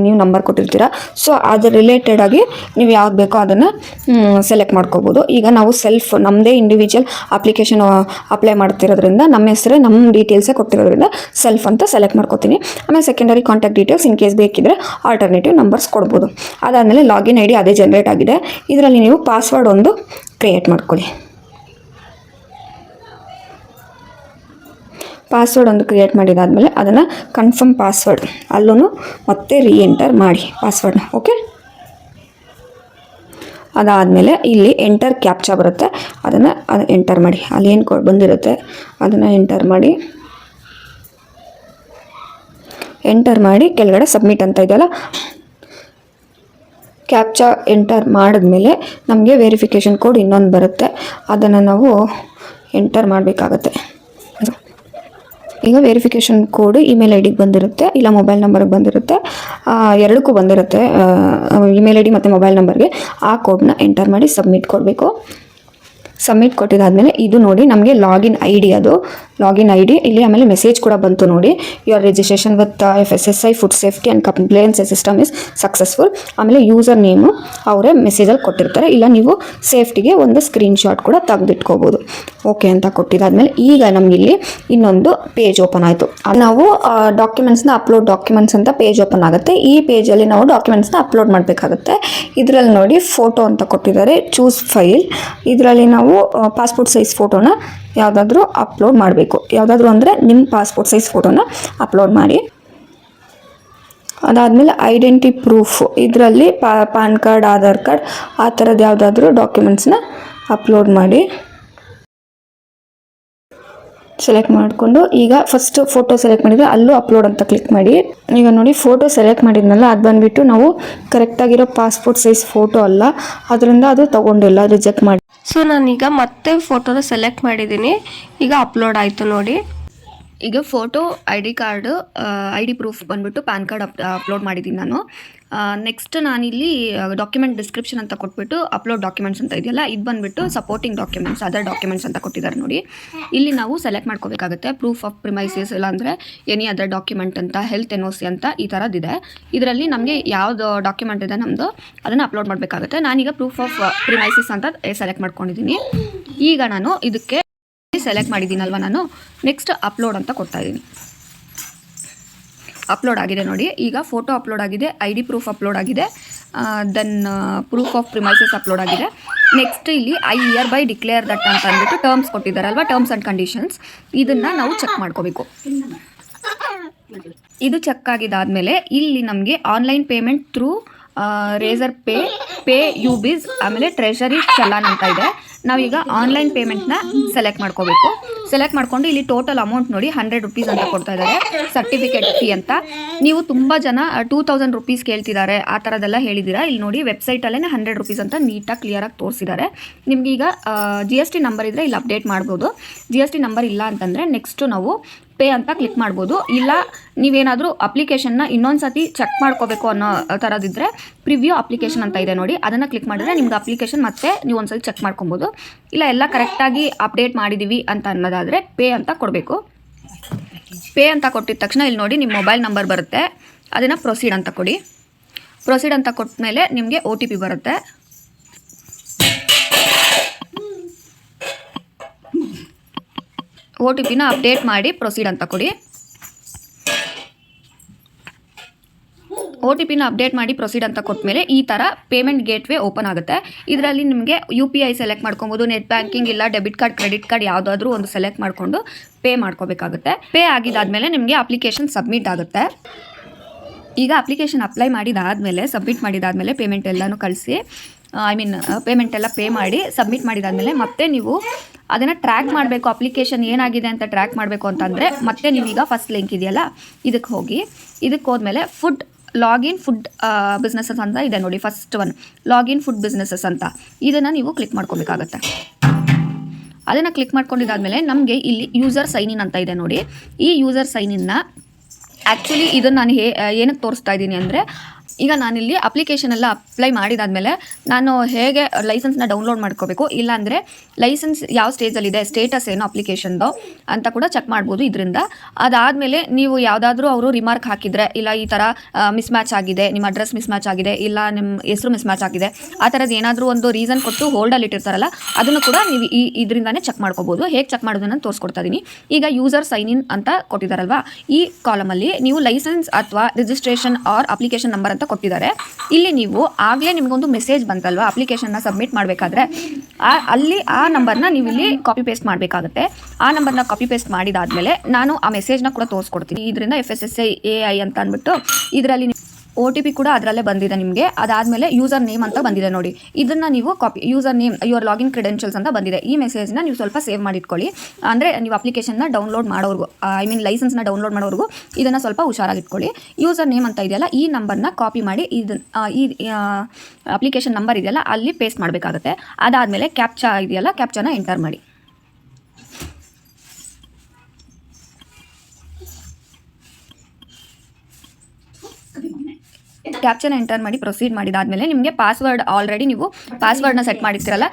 ನೀವು ನಂಬರ್ ಕೊಟ್ಟಿರ್ತೀರ. ಸೊ ಅದ್ರ ರಿಲೇಟೆಡ್ ಆಗಿ ನೀವು ಯಾವ್ದು ಬೇಕೋ ಅದನ್ನು ಸೆಲೆಕ್ಟ್ ಮಾಡ್ಕೋಬೋದು. ಈಗ ನಾವು ನಮ್ಮದೇ ಇಂಡಿವಿಜುವಲ್ ಅಪ್ಲಿಕೇಶನ್ ಅಪ್ಲೈ ಮಾಡ್ತಿರೋದ್ರಿಂದ ನಮ್ಮ ಹೆಸರೇ ನಮ್ಮ ಡೀಟೇಲ್ಸೇ ಕೊಟ್ಟಿರೋದ್ರಿಂದ ಸೆಲ್ಫ್ ಅಂತ ಸೆಲೆಕ್ಟ್ ಮಾಡ್ಕೋತೀನಿ. ಆಮೇಲೆ secondary contact details in case ಬೇಕಿದ್ರೆ ಆಲ್ಟರ್ನೇಟಿವ್ ನಂಬರ್ಸ್ ಕೊಡ್ಬೋದು. ಅದಾದಮೇಲೆ ಲಾಗಿನ್ ID ಅದೇ ಜನ್ರೇಟ್ ಆಗಿದೆ. ಇದರಲ್ಲಿ ನೀವು ಪಾಸ್ವರ್ಡ್ ಒಂದು ಕ್ರಿಯೇಟ್ ಮಾಡ್ಕೊಳ್ಳಿ. ಪಾಸ್ವರ್ಡ್ ಒಂದು ಕ್ರಿಯೇಟ್ ಮಾಡಿದಾದಮೇಲೆ ಅದನ್ನು ಕನ್ಫರ್ಮ್ ಪಾಸ್ವರ್ಡ್ ಅಲ್ಲೂ ಮತ್ತೆ ಎಂಟರ್ ಮಾಡಿ ಪಾಸ್ವರ್ಡ್ನ. ಓಕೆ, ಅದಾದಮೇಲೆ ಇಲ್ಲಿ ಎಂಟರ್ ಕ್ಯಾಪ್ಚಾ ಬರುತ್ತೆ, ಅದನ್ನು ಎಂಟರ್ ಮಾಡಿ. ಅಲ್ಲಿ ಏನು ಬಂದಿರುತ್ತೆ ಅದನ್ನು ಎಂಟರ್ ಮಾಡಿ ಕೆಳಗಡೆ ಸಬ್ಮಿಟ್ ಅಂತ ಇದೆಯಲ್ಲ, ಕ್ಯಾಪ್ಚಾ ಎಂಟರ್ ಮಾಡಿದ್ಮೇಲೆ ನಮಗೆ ವೆರಿಫಿಕೇಷನ್ ಕೋಡ್ ಇನ್ನೊಂದು ಬರುತ್ತೆ, ಅದನ್ನು ನಾವು ಎಂಟರ್ ಮಾಡಬೇಕಾಗತ್ತೆ. ಈಗ ವೆರಿಫಿಕೇಷನ್ ಕೋಡ್ ಇಮೇಲ್ ID ಬಂದಿರುತ್ತೆ, ಇಲ್ಲ ಮೊಬೈಲ್ ನಂಬರ್ಗೆ ಬಂದಿರುತ್ತೆ, ಎರಡಕ್ಕೂ ಬಂದಿರುತ್ತೆ, ಇಮೇಲ್ ID ಮತ್ತು ಮೊಬೈಲ್ ನಂಬರ್ಗೆ. ಆ ಕೋಡ್ನ ಎಂಟರ್ ಮಾಡಿ ಸಬ್ಮಿಟ್ ಕೊಡಬೇಕು. ಸಬ್ಮಿಟ್ ಕೊಟ್ಟಿದ್ದಾದಮೇಲೆ ಇದು ನೋಡಿ ನಮಗೆ ಲಾಗಿನ್ ID ಇಲ್ಲಿ ಆಮೇಲೆ ಮೆಸೇಜ್ ಕೂಡ ಬಂತು ನೋಡಿ, your registration with FSSAI food safety and complaints system is successful. ಆಮೇಲೆ ಯೂಸರ್ ನೇಮು ಅವರೇ ಮೆಸೇಜಲ್ಲಿ ಕೊಟ್ಟಿರ್ತಾರೆ, ಇಲ್ಲ ನೀವು ಸೇಫ್ಟಿಗೆ ಒಂದು ಸ್ಕ್ರೀನ್ಶಾಟ್ ಕೂಡ ತೆಗೆದಿಟ್ಕೋಬೋದು. ಓಕೆ ಅಂತ ಕೊಟ್ಟಿದ್ದಾದಮೇಲೆ ಈಗ ನಮಗಿಲ್ಲಿ ಇನ್ನೊಂದು ಪೇಜ್ ಓಪನ್ ಆಯಿತು. ನಾವು ಡಾಕ್ಯುಮೆಂಟ್ಸ್ ಅಂತ ಪೇಜ್ ಓಪನ್ ಆಗುತ್ತೆ. ಈ ಪೇಜಲ್ಲಿ ನಾವು ಡಾಕ್ಯುಮೆಂಟ್ಸ್ನ ಅಪ್ಲೋಡ್ ಮಾಡಬೇಕಾಗುತ್ತೆ. ಇದರಲ್ಲಿ ನೋಡಿ ಫೋಟೋ ಅಂತ ಕೊಟ್ಟಿದ್ದಾರೆ, ಚೂಸ್ ಫೈಲ್. ಇದರಲ್ಲಿ ನಾವು ಪಾಸ್ಪೋರ್ಟ್ ಸೈಜ್ ಫೋಟೋನ ಯಾವುದಾದ್ರೂ ಅಪ್ಲೋಡ್ ಮಾಡಬೇಕು. ಯಾವುದಾದ್ರೂ ಅಂದರೆ ನಿಮ್ಮ ಪಾಸ್ಪೋರ್ಟ್ ಸೈಜ್ ಫೋಟೋನ ಅಪ್ಲೋಡ್ ಮಾಡಿ. ಅದಾದಮೇಲೆ ಐಡೆಂಟಿ ಪ್ರೂಫ್, ಇದರಲ್ಲಿ ಪಾನ್ ಕಾರ್ಡ್, ಆಧಾರ್ ಕಾರ್ಡ್ ಆ ಥರದ್ದು ಯಾವುದಾದ್ರೂ ಡಾಕ್ಯುಮೆಂಟ್ಸ್ನ ಅಪ್ಲೋಡ್ ಮಾಡಿ. ಸೆಲೆಕ್ಟ್ ಮಾಡಿಕೊಂಡು ಈಗ ಫಸ್ಟ್ ಫೋಟೋ ಸೆಲೆಕ್ಟ್ ಮಾಡಿದರೆ ಅಲ್ಲೂ ಅಪ್ಲೋಡ್ ಅಂತ ಕ್ಲಿಕ್ ಮಾಡಿ. ಈಗ ನೋಡಿ ಫೋಟೋ ಸೆಲೆಕ್ಟ್ ಮಾಡಿದ್ನಲ್ಲ, ಅದು ಬಂದುಬಿಟ್ಟು ನಾವು ಕರೆಕ್ಟಾಗಿರೋ ಪಾಸ್ಪೋರ್ಟ್ ಸೈಜ್ ಫೋಟೋ ಅಲ್ಲ, ಅದರಿಂದ ಅದು ತೊಗೊಂಡಿಲ್ಲ, ರಿಜೆಕ್ಟ್ ಮಾಡಿ. ಸೊ ನಾನೀಗ ಮತ್ತೆ ಫೋಟೋನ ಸೆಲೆಕ್ಟ್ ಮಾಡಿದ್ದೀನಿ. ಈಗ ಅಪ್ಲೋಡ್ ಆಯಿತು ನೋಡಿ. ಈಗ photo, I D card, I D proof ಬಂದುಬಿಟ್ಟು ಪ್ಯಾನ್ ಕಾರ್ಡ್ ಅಪ್ಲೋಡ್ ಮಾಡಿದ್ದೀನಿ ನಾನು. ನೆಕ್ಸ್ಟ್ ನಾನಿಲ್ಲಿ ಡಾಕ್ಯುಮೆಂಟ್ ಡಿಸ್ಕ್ರಿಪ್ಷನ್ ಅಂತ ಕೊಟ್ಬಿಟ್ಟು ಅಪ್ಲೋಡ್ ಡಾಕ್ಯುಮೆಂಟ್ಸ್ ಅಂತ ಇದೆಯಲ್ಲ, ಇದು ಬಂದುಬಿಟ್ಟು ಸಪೋರ್ಟಿಂಗ್ ಡಾಕ್ಯುಮೆಂಟ್ಸ್, ಅದರ್ ಡಾಕ್ಯುಮೆಂಟ್ಸ್ ಅಂತ ಕೊಟ್ಟಿದ್ದಾರೆ ನೋಡಿ. ಇಲ್ಲಿ ನಾವು ಸೆಲೆಕ್ಟ್ ಮಾಡ್ಕೋಬೇಕಾಗುತ್ತೆ. ಪ್ರೂಫ್ ಆಫ್ ಪ್ರಿಮೈಸಸ್ ಇಲ್ಲಾಂದರೆ ಎನಿ ಅದರ್ ಡಾಕ್ಯುಮೆಂಟ್ ಅಂತ, ಹೆಲ್ತ್ NOC ಅಂತ ಈ ಥರದ್ದಿದೆ. ಇದರಲ್ಲಿ ನಮಗೆ ಯಾವುದು ಡಾಕ್ಯುಮೆಂಟ್ ಇದೆ ನಮ್ಮದು ಅದನ್ನು ಅಪ್ಲೋಡ್ ಮಾಡಬೇಕಾಗುತ್ತೆ. ನಾನೀಗ ಪ್ರೂಫ್ ಆಫ್ ಪ್ರಿಮೈಸಸ್ ಅಂತ ಸೆಲೆಕ್ಟ್ ಮಾಡ್ಕೊಂಡಿದ್ದೀನಿ. ಈಗ ನಾನು ಇದಕ್ಕೆ ಸೆಲೆಕ್ಟ್ ಮಾಡಿದ್ದೀನಲ್ವ ನಾನು, ನೆಕ್ಸ್ಟ್ ಅಪ್ಲೋಡ್ ಅಂತ ಕೊಡ್ತಾ ಇದ್ದೀನಿ. ಅಪ್ಲೋಡ್ ಆಗಿದೆ ನೋಡಿ. ಈಗ ಫೋಟೋ ಅಪ್ಲೋಡ್ ಆಗಿದೆ, ಐ ಡಿ ಪ್ರೂಫ್ ಅಪ್ಲೋಡ್ ಆಗಿದೆ, then proof of premises upload ಆಗಿದೆ. ನೆಕ್ಸ್ಟ್ ಇಲ್ಲಿ I hereby declare that ಅಂತ ಅಂದ್ಬಿಟ್ಟು ಟರ್ಮ್ಸ್ ಕೊಟ್ಟಿದ್ದಾರಲ್ವ, ಟರ್ಮ್ಸ್ ಆ್ಯಂಡ್ ಕಂಡೀಷನ್ಸ್, ಇದನ್ನು ನಾವು ಚೆಕ್ ಮಾಡ್ಕೋಬೇಕು. ಇದು ಚೆಕ್ ಆಗಿದ್ದಾದಮೇಲೆ ಇಲ್ಲಿ ನಮಗೆ online payment through Razorpay ಯುಬಿಸ್, ಆಮೇಲೆ ಟ್ರೆಷರಿ ಚಲಾನ್ ಅಂತ ಇದೆ. ನಾವೀಗ ಆನ್ಲೈನ್ ಪೇಮೆಂಟ್ನ ಸೆಲೆಕ್ಟ್ ಮಾಡ್ಕೋಬೇಕು. ಸೆಲೆಕ್ಟ್ ಮಾಡ್ಕೊಂಡು ಇಲ್ಲಿ ಟೋಟಲ್ ಅಮೌಂಟ್ ನೋಡಿ 100 ರೂಪೀಸ್ ಅಂತ ಕೊಡ್ತಾ ಇದ್ದಾರೆ, ಸರ್ಟಿಫಿಕೇಟ್ ಫೀ ಅಂತ. ನೀವು ತುಂಬ ಜನ 2000 ರೂಪೀಸ್ ಕೇಳ್ತಿದ್ದಾರೆ, ಆ ಥರದ್ದೆಲ್ಲ ಹೇಳಿದ್ದೀರಾ. ಇಲ್ಲಿ ನೋಡಿ ವೆಬ್ಸೈಟಲ್ಲೇ 100 ರೂಪೀಸ್ ಅಂತ ನೀಟಾಗಿ ಕ್ಲಿಯರಾಗಿ ತೋರಿಸಿದ್ದಾರೆ. ನಿಮಗೀಗ GST ನಂಬರ್ ಇದ್ದರೆ ಇಲ್ಲಿ ಅಪ್ಡೇಟ್ ಮಾಡ್ಬೋದು. GST ನಂಬರ್ ಇಲ್ಲ ಅಂತಂದರೆ ನೆಕ್ಸ್ಟು ನಾವು ಪೇ ಅಂತ ಕ್ಲಿಕ್ ಮಾಡ್ಬೋದು. ಇಲ್ಲ ನೀವೇನಾದರೂ ಅಪ್ಲಿಕೇಶನ್ನ ಇನ್ನೊಂದು ಸತಿ ಚೆಕ್ ಮಾಡ್ಕೋಬೇಕು ಅನ್ನೋ ಥರದಿದ್ದರೆ ಪ್ರಿವ್ಯೂ ಅಪ್ಲಿಕೇಶನ್ ಅಂತ ಇದೆ ನೋಡಿ, ಅದನ್ನು ಕ್ಲಿಕ್ ಮಾಡಿದ್ರೆ ನಿಮ್ಗೆ ಅಪ್ಲಿಕೇಶನ್ ಮತ್ತೆ ನೀವು ಒಂದ್ಸತಿ ಚೆಕ್ ಮಾಡ್ಕೊಬೋದು. ಇಲ್ಲ ಎಲ್ಲ ಕರೆಕ್ಟಾಗಿ ಅಪ್ಡೇಟ್ ಮಾಡಿದ್ದೀವಿ ಅಂತ ಅನ್ನೋದಾದರೆ ಪೇ ಅಂತ ಕೊಡಬೇಕು. ಪೇ ಅಂತ ಕೊಟ್ಟಿದ ತಕ್ಷಣ ಇಲ್ಲಿ ನೋಡಿ ನಿಮ್ಮ ಮೊಬೈಲ್ ನಂಬರ್ ಬರುತ್ತೆ, ಅದನ್ನು ಪ್ರೊಸೀಡ್ ಅಂತ ಕೊಡಿ. ಪ್ರೊಸೀಡ್ ಅಂತ ಕೊಟ್ಟ ಮೇಲೆ ನಿಮಗೆ OTP ಬರುತ್ತೆ. OTPನ ಅಪ್ಡೇಟ್ ಮಾಡಿ ಪ್ರೊಸೀಡ್ ಅಂತ ಕೊಡಿ. OTPನ ಅಪ್ಡೇಟ್ ಮಾಡಿ ಪ್ರೊಸೀಡ್ ಅಂತ ಕೊಟ್ಟ ಮೇಲೆ ಈ ಥರ ಪೇಮೆಂಟ್ ಗೇಟ್ವೇ ಓಪನ್ ಆಗುತ್ತೆ. ಇದರಲ್ಲಿ ನಿಮಗೆ UPI ಸೆಲೆಕ್ಟ್ ಮಾಡ್ಕೊಬೋದು, ನೆಟ್ ಬ್ಯಾಂಕಿಂಗ್ ಇಲ್ಲ ಡೆಬಿಟ್ ಕಾರ್ಡ್, ಕ್ರೆಡಿಟ್ ಕಾರ್ಡ್ ಯಾವುದಾದ್ರೂ ಒಂದು ಸೆಲೆಕ್ಟ್ ಮಾಡಿಕೊಂಡು ಪೇ ಮಾಡ್ಕೋಬೇಕಾಗುತ್ತೆ. ಪೇ ಆಗಿದ್ದಾದಮೇಲೆ ನಿಮಗೆ ಅಪ್ಲಿಕೇಶನ್ ಸಬ್ಮಿಟ್ ಆಗುತ್ತೆ. ಈಗ ಅಪ್ಲಿಕೇಶನ್ ಅಪ್ಲೈ ಮಾಡಿದಾದಮೇಲೆ, ಸಬ್ಮಿಟ್ ಮಾಡಿದಾದಮೇಲೆ ಪೇಮೆಂಟ್ ಎಲ್ಲನೂ ಕಳಿಸಿ, ಪೇಮೆಂಟ್ ಎಲ್ಲ ಪೇ ಮಾಡಿ ಸಬ್ಮಿಟ್ ಮಾಡಿದಾದಮೇಲೆ ಮತ್ತೆ ನೀವು ಅದನ್ನು ಟ್ರ್ಯಾಕ್ ಮಾಡಬೇಕು. ಅಪ್ಲಿಕೇಶನ್ ಏನಾಗಿದೆ ಅಂತ ಟ್ರ್ಯಾಕ್ ಮಾಡಬೇಕು ಅಂತಂದರೆ ಮತ್ತೆ ನೀವೀಗ ಫಸ್ಟ್ ಲಿಂಕ್ ಇದೆಯಲ್ಲ ಇದಕ್ಕೆ ಹೋಗಿ, ಇದಕ್ಕೆ ಹೋದ್ಮೇಲೆ ಲಾಗಿನ್ ಫುಡ್ ಬಿಸ್ನೆಸಸ್ ಅಂತ ಇದೆ ನೋಡಿ, first one login food businesses ಅಂತ, ಇದನ್ನು ನೀವು ಕ್ಲಿಕ್ ಮಾಡ್ಕೋಬೇಕಾಗತ್ತೆ. ಅದನ್ನು ಕ್ಲಿಕ್ ಮಾಡ್ಕೊಂಡಿದ್ದಾದಮೇಲೆ ನಮಗೆ ಇಲ್ಲಿ ಯೂಸರ್ ಸೈನ್ ಇನ್ ಅಂತ ಇದೆ ನೋಡಿ. ಈ ಯೂಸರ್ ಸೈನ್ ಇನ್ನ ಆ್ಯಕ್ಚುಲಿ ಇದನ್ನು ನಾನು ಏನಕ್ಕೆ ತೋರಿಸ್ತಾ ಇದ್ದೀನಿ ಅಂದರೆ, ಈಗ ನಾನಿಲ್ಲಿ ಅಪ್ಲಿಕೇಶನ್ ಎಲ್ಲ ಅಪ್ಲೈ ಮಾಡಿದಾದಮೇಲೆ ನಾನು ಹೇಗೆ ಲೈಸೆನ್ಸ್ನ ಡೌನ್ಲೋಡ್ ಮಾಡ್ಕೋಬೇಕು, ಇಲ್ಲಾಂದರೆ ಲೈಸೆನ್ಸ್ ಯಾವ ಸ್ಟೇಜಲ್ಲಿದೆ, ಸ್ಟೇಟಸ್ ಏನು ಅಪ್ಲಿಕೇಶನ್ದು ಅಂತ ಕೂಡ ಚೆಕ್ ಮಾಡ್ಬೋದು ಇದರಿಂದ. ಅದಾದಮೇಲೆ ನೀವು ಯಾವುದಾದ್ರೂ ಅವರು ರಿಮಾರ್ಕ್ ಹಾಕಿದರೆ, ಇಲ್ಲ ಈ ಥರ ಮಿಸ್ ಮ್ಯಾಚ್ ಆಗಿದೆ, ನಿಮ್ಮ ಅಡ್ರೆಸ್ ಮಿಸ್ ಮ್ಯಾಚ್ ಆಗಿದೆ, ಇಲ್ಲ ನಿಮ್ಮ ಹೆಸರು ಮಿಸ್ ಮ್ಯಾಚ್ ಆಗಿದೆ, ಆ ಥರದ್ದು ಏನಾದರೂ ಒಂದು ರೀಸನ್ ಕೊಟ್ಟು ಹೋಲ್ಡಲ್ಲಿ ಇಟ್ಟಿರ್ತಾರಲ್ಲ, ಅದನ್ನು ಕೂಡ ನೀವು ಇದರಿಂದಾನೇ ಚೆಕ್ ಮಾಡ್ಕೋಬೋದು. ಹೇಗೆ ಚೆಕ್ ಮಾಡೋದನ್ನು ತೋರಿಸ್ಕೊಡ್ತಾ ಇದ್ದೀನಿ. ಈಗ ಯೂಸರ್ ಸೈನ್ ಇನ್ ಅಂತ ಕೊಟ್ಟಿದ್ದಾರಲ್ವಾ, ಈ ಕಾಲಮಲ್ಲಿ ನೀವು ಲೈಸೆನ್ಸ್ ಅಥವಾ ರಿಜಿಸ್ಟ್ರೇಷನ್ ಆರ್ ಅಪ್ಲಿಕೇಶನ್ ನಂಬರ್ ಅಂತ ಕೊಟ್ಟಿದ್ದಾರೆ. ಇಲ್ಲಿ ನೀವು ಆಗಲೇ ನಿಮಗೊಂದು ಮೆಸೇಜ್ ಬಂತಲ್ವಾ ಅಪ್ಲಿಕೇಶನ್ನ ಸಬ್ಮಿಟ್ ಮಾಡಬೇಕಾದ್ರೆ, ಅಲ್ಲಿ ಆ ನಂಬರ್ನ ನೀವು ಇಲ್ಲಿ ಕಾಪಿ ಪೇಸ್ಟ್ ಮಾಡಬೇಕಾಗುತ್ತೆ. ಆ ನಂಬರ್ನ ಕಾಪಿ ಪೇಸ್ಟ್ ಮಾಡಿದಾದ್ಮೇಲೆ ನಾನು ಆ ಮೆಸೇಜ್ನ ಕೂಡ ತೋರಿಸ್ಕೊಡ್ತೀನಿ. ಇದರಿಂದ FSSAI AI ಅಂತ ಅಂದ್ಬಿಟ್ಟು ಇದರಲ್ಲಿ OTP ಕೂಡ ಅದರಲ್ಲೇ ಬಂದಿದೆ ನಿಮಗೆ. ಅದಾದಮೇಲೆ ಯೂಸರ್ ನೇಮ್ ಅಂತ ಬಂದಿದೆ ನೋಡಿ, ಇದನ್ನು ನೀವು copy, user name your login credentials ಅಂತ ಬಂದಿದೆ. ಈ ಮೆಸೇಜ್ನ ನೀವು ಸ್ವಲ್ಪ ಸೇವ್ ಮಾಡಿಟ್ಕೊಳ್ಳಿ. ಅಂದರೆ ನೀವು ಅಪ್ಲಿಕೇಶನ್ನ ಡೌನ್ಲೋಡ್ ಮಾಡೋರ್ಗು, ಲೈಸೆನ್ಸ್ನ ಡೌನ್ಲೋಡ್ ಮಾಡೋರ್ಗು ಇದನ್ನು ಸ್ವಲ್ಪ ಹುಷಾರಾಗಿಟ್ಕೊಳ್ಳಿ. ಯೂಸರ್ ನೇಮ್ ಅಂತ ಇದೆಯಲ್ಲ, ಈ ನಂಬರ್ನ ಕಾಪಿ ಮಾಡಿ ಈ ಅಪ್ಲಿಕೇಶನ್ ನಂಬರ್ ಇದೆಯಲ್ಲ ಅಲ್ಲಿ ಪೇಸ್ಟ್ ಮಾಡಬೇಕಾಗುತ್ತೆ. ಅದಾದಮೇಲೆ ಕ್ಯಾಪ್ಚಾ ಇದೆಯಲ್ಲ, ಕ್ಯಾಪ್ಚಾನ ಎಂಟರ್ ಮಾಡಿ. ಕ್ಯಾಪ್ಚರ್ನ ಎಂಟರ್ ಮಾಡಿ ಪ್ರೊಸೀಡ್ ಮಾಡಿದಾದಮೇಲೆ ನಿಮಗೆ ಪಾಸ್ವರ್ಡ್, ಆಲ್ರೆಡಿ ನೀವು ಪಾಸ್ವರ್ಡ್ನ ಸೆಟ್ ಮಾಡಿರ್ತೀರಲ್ಲ,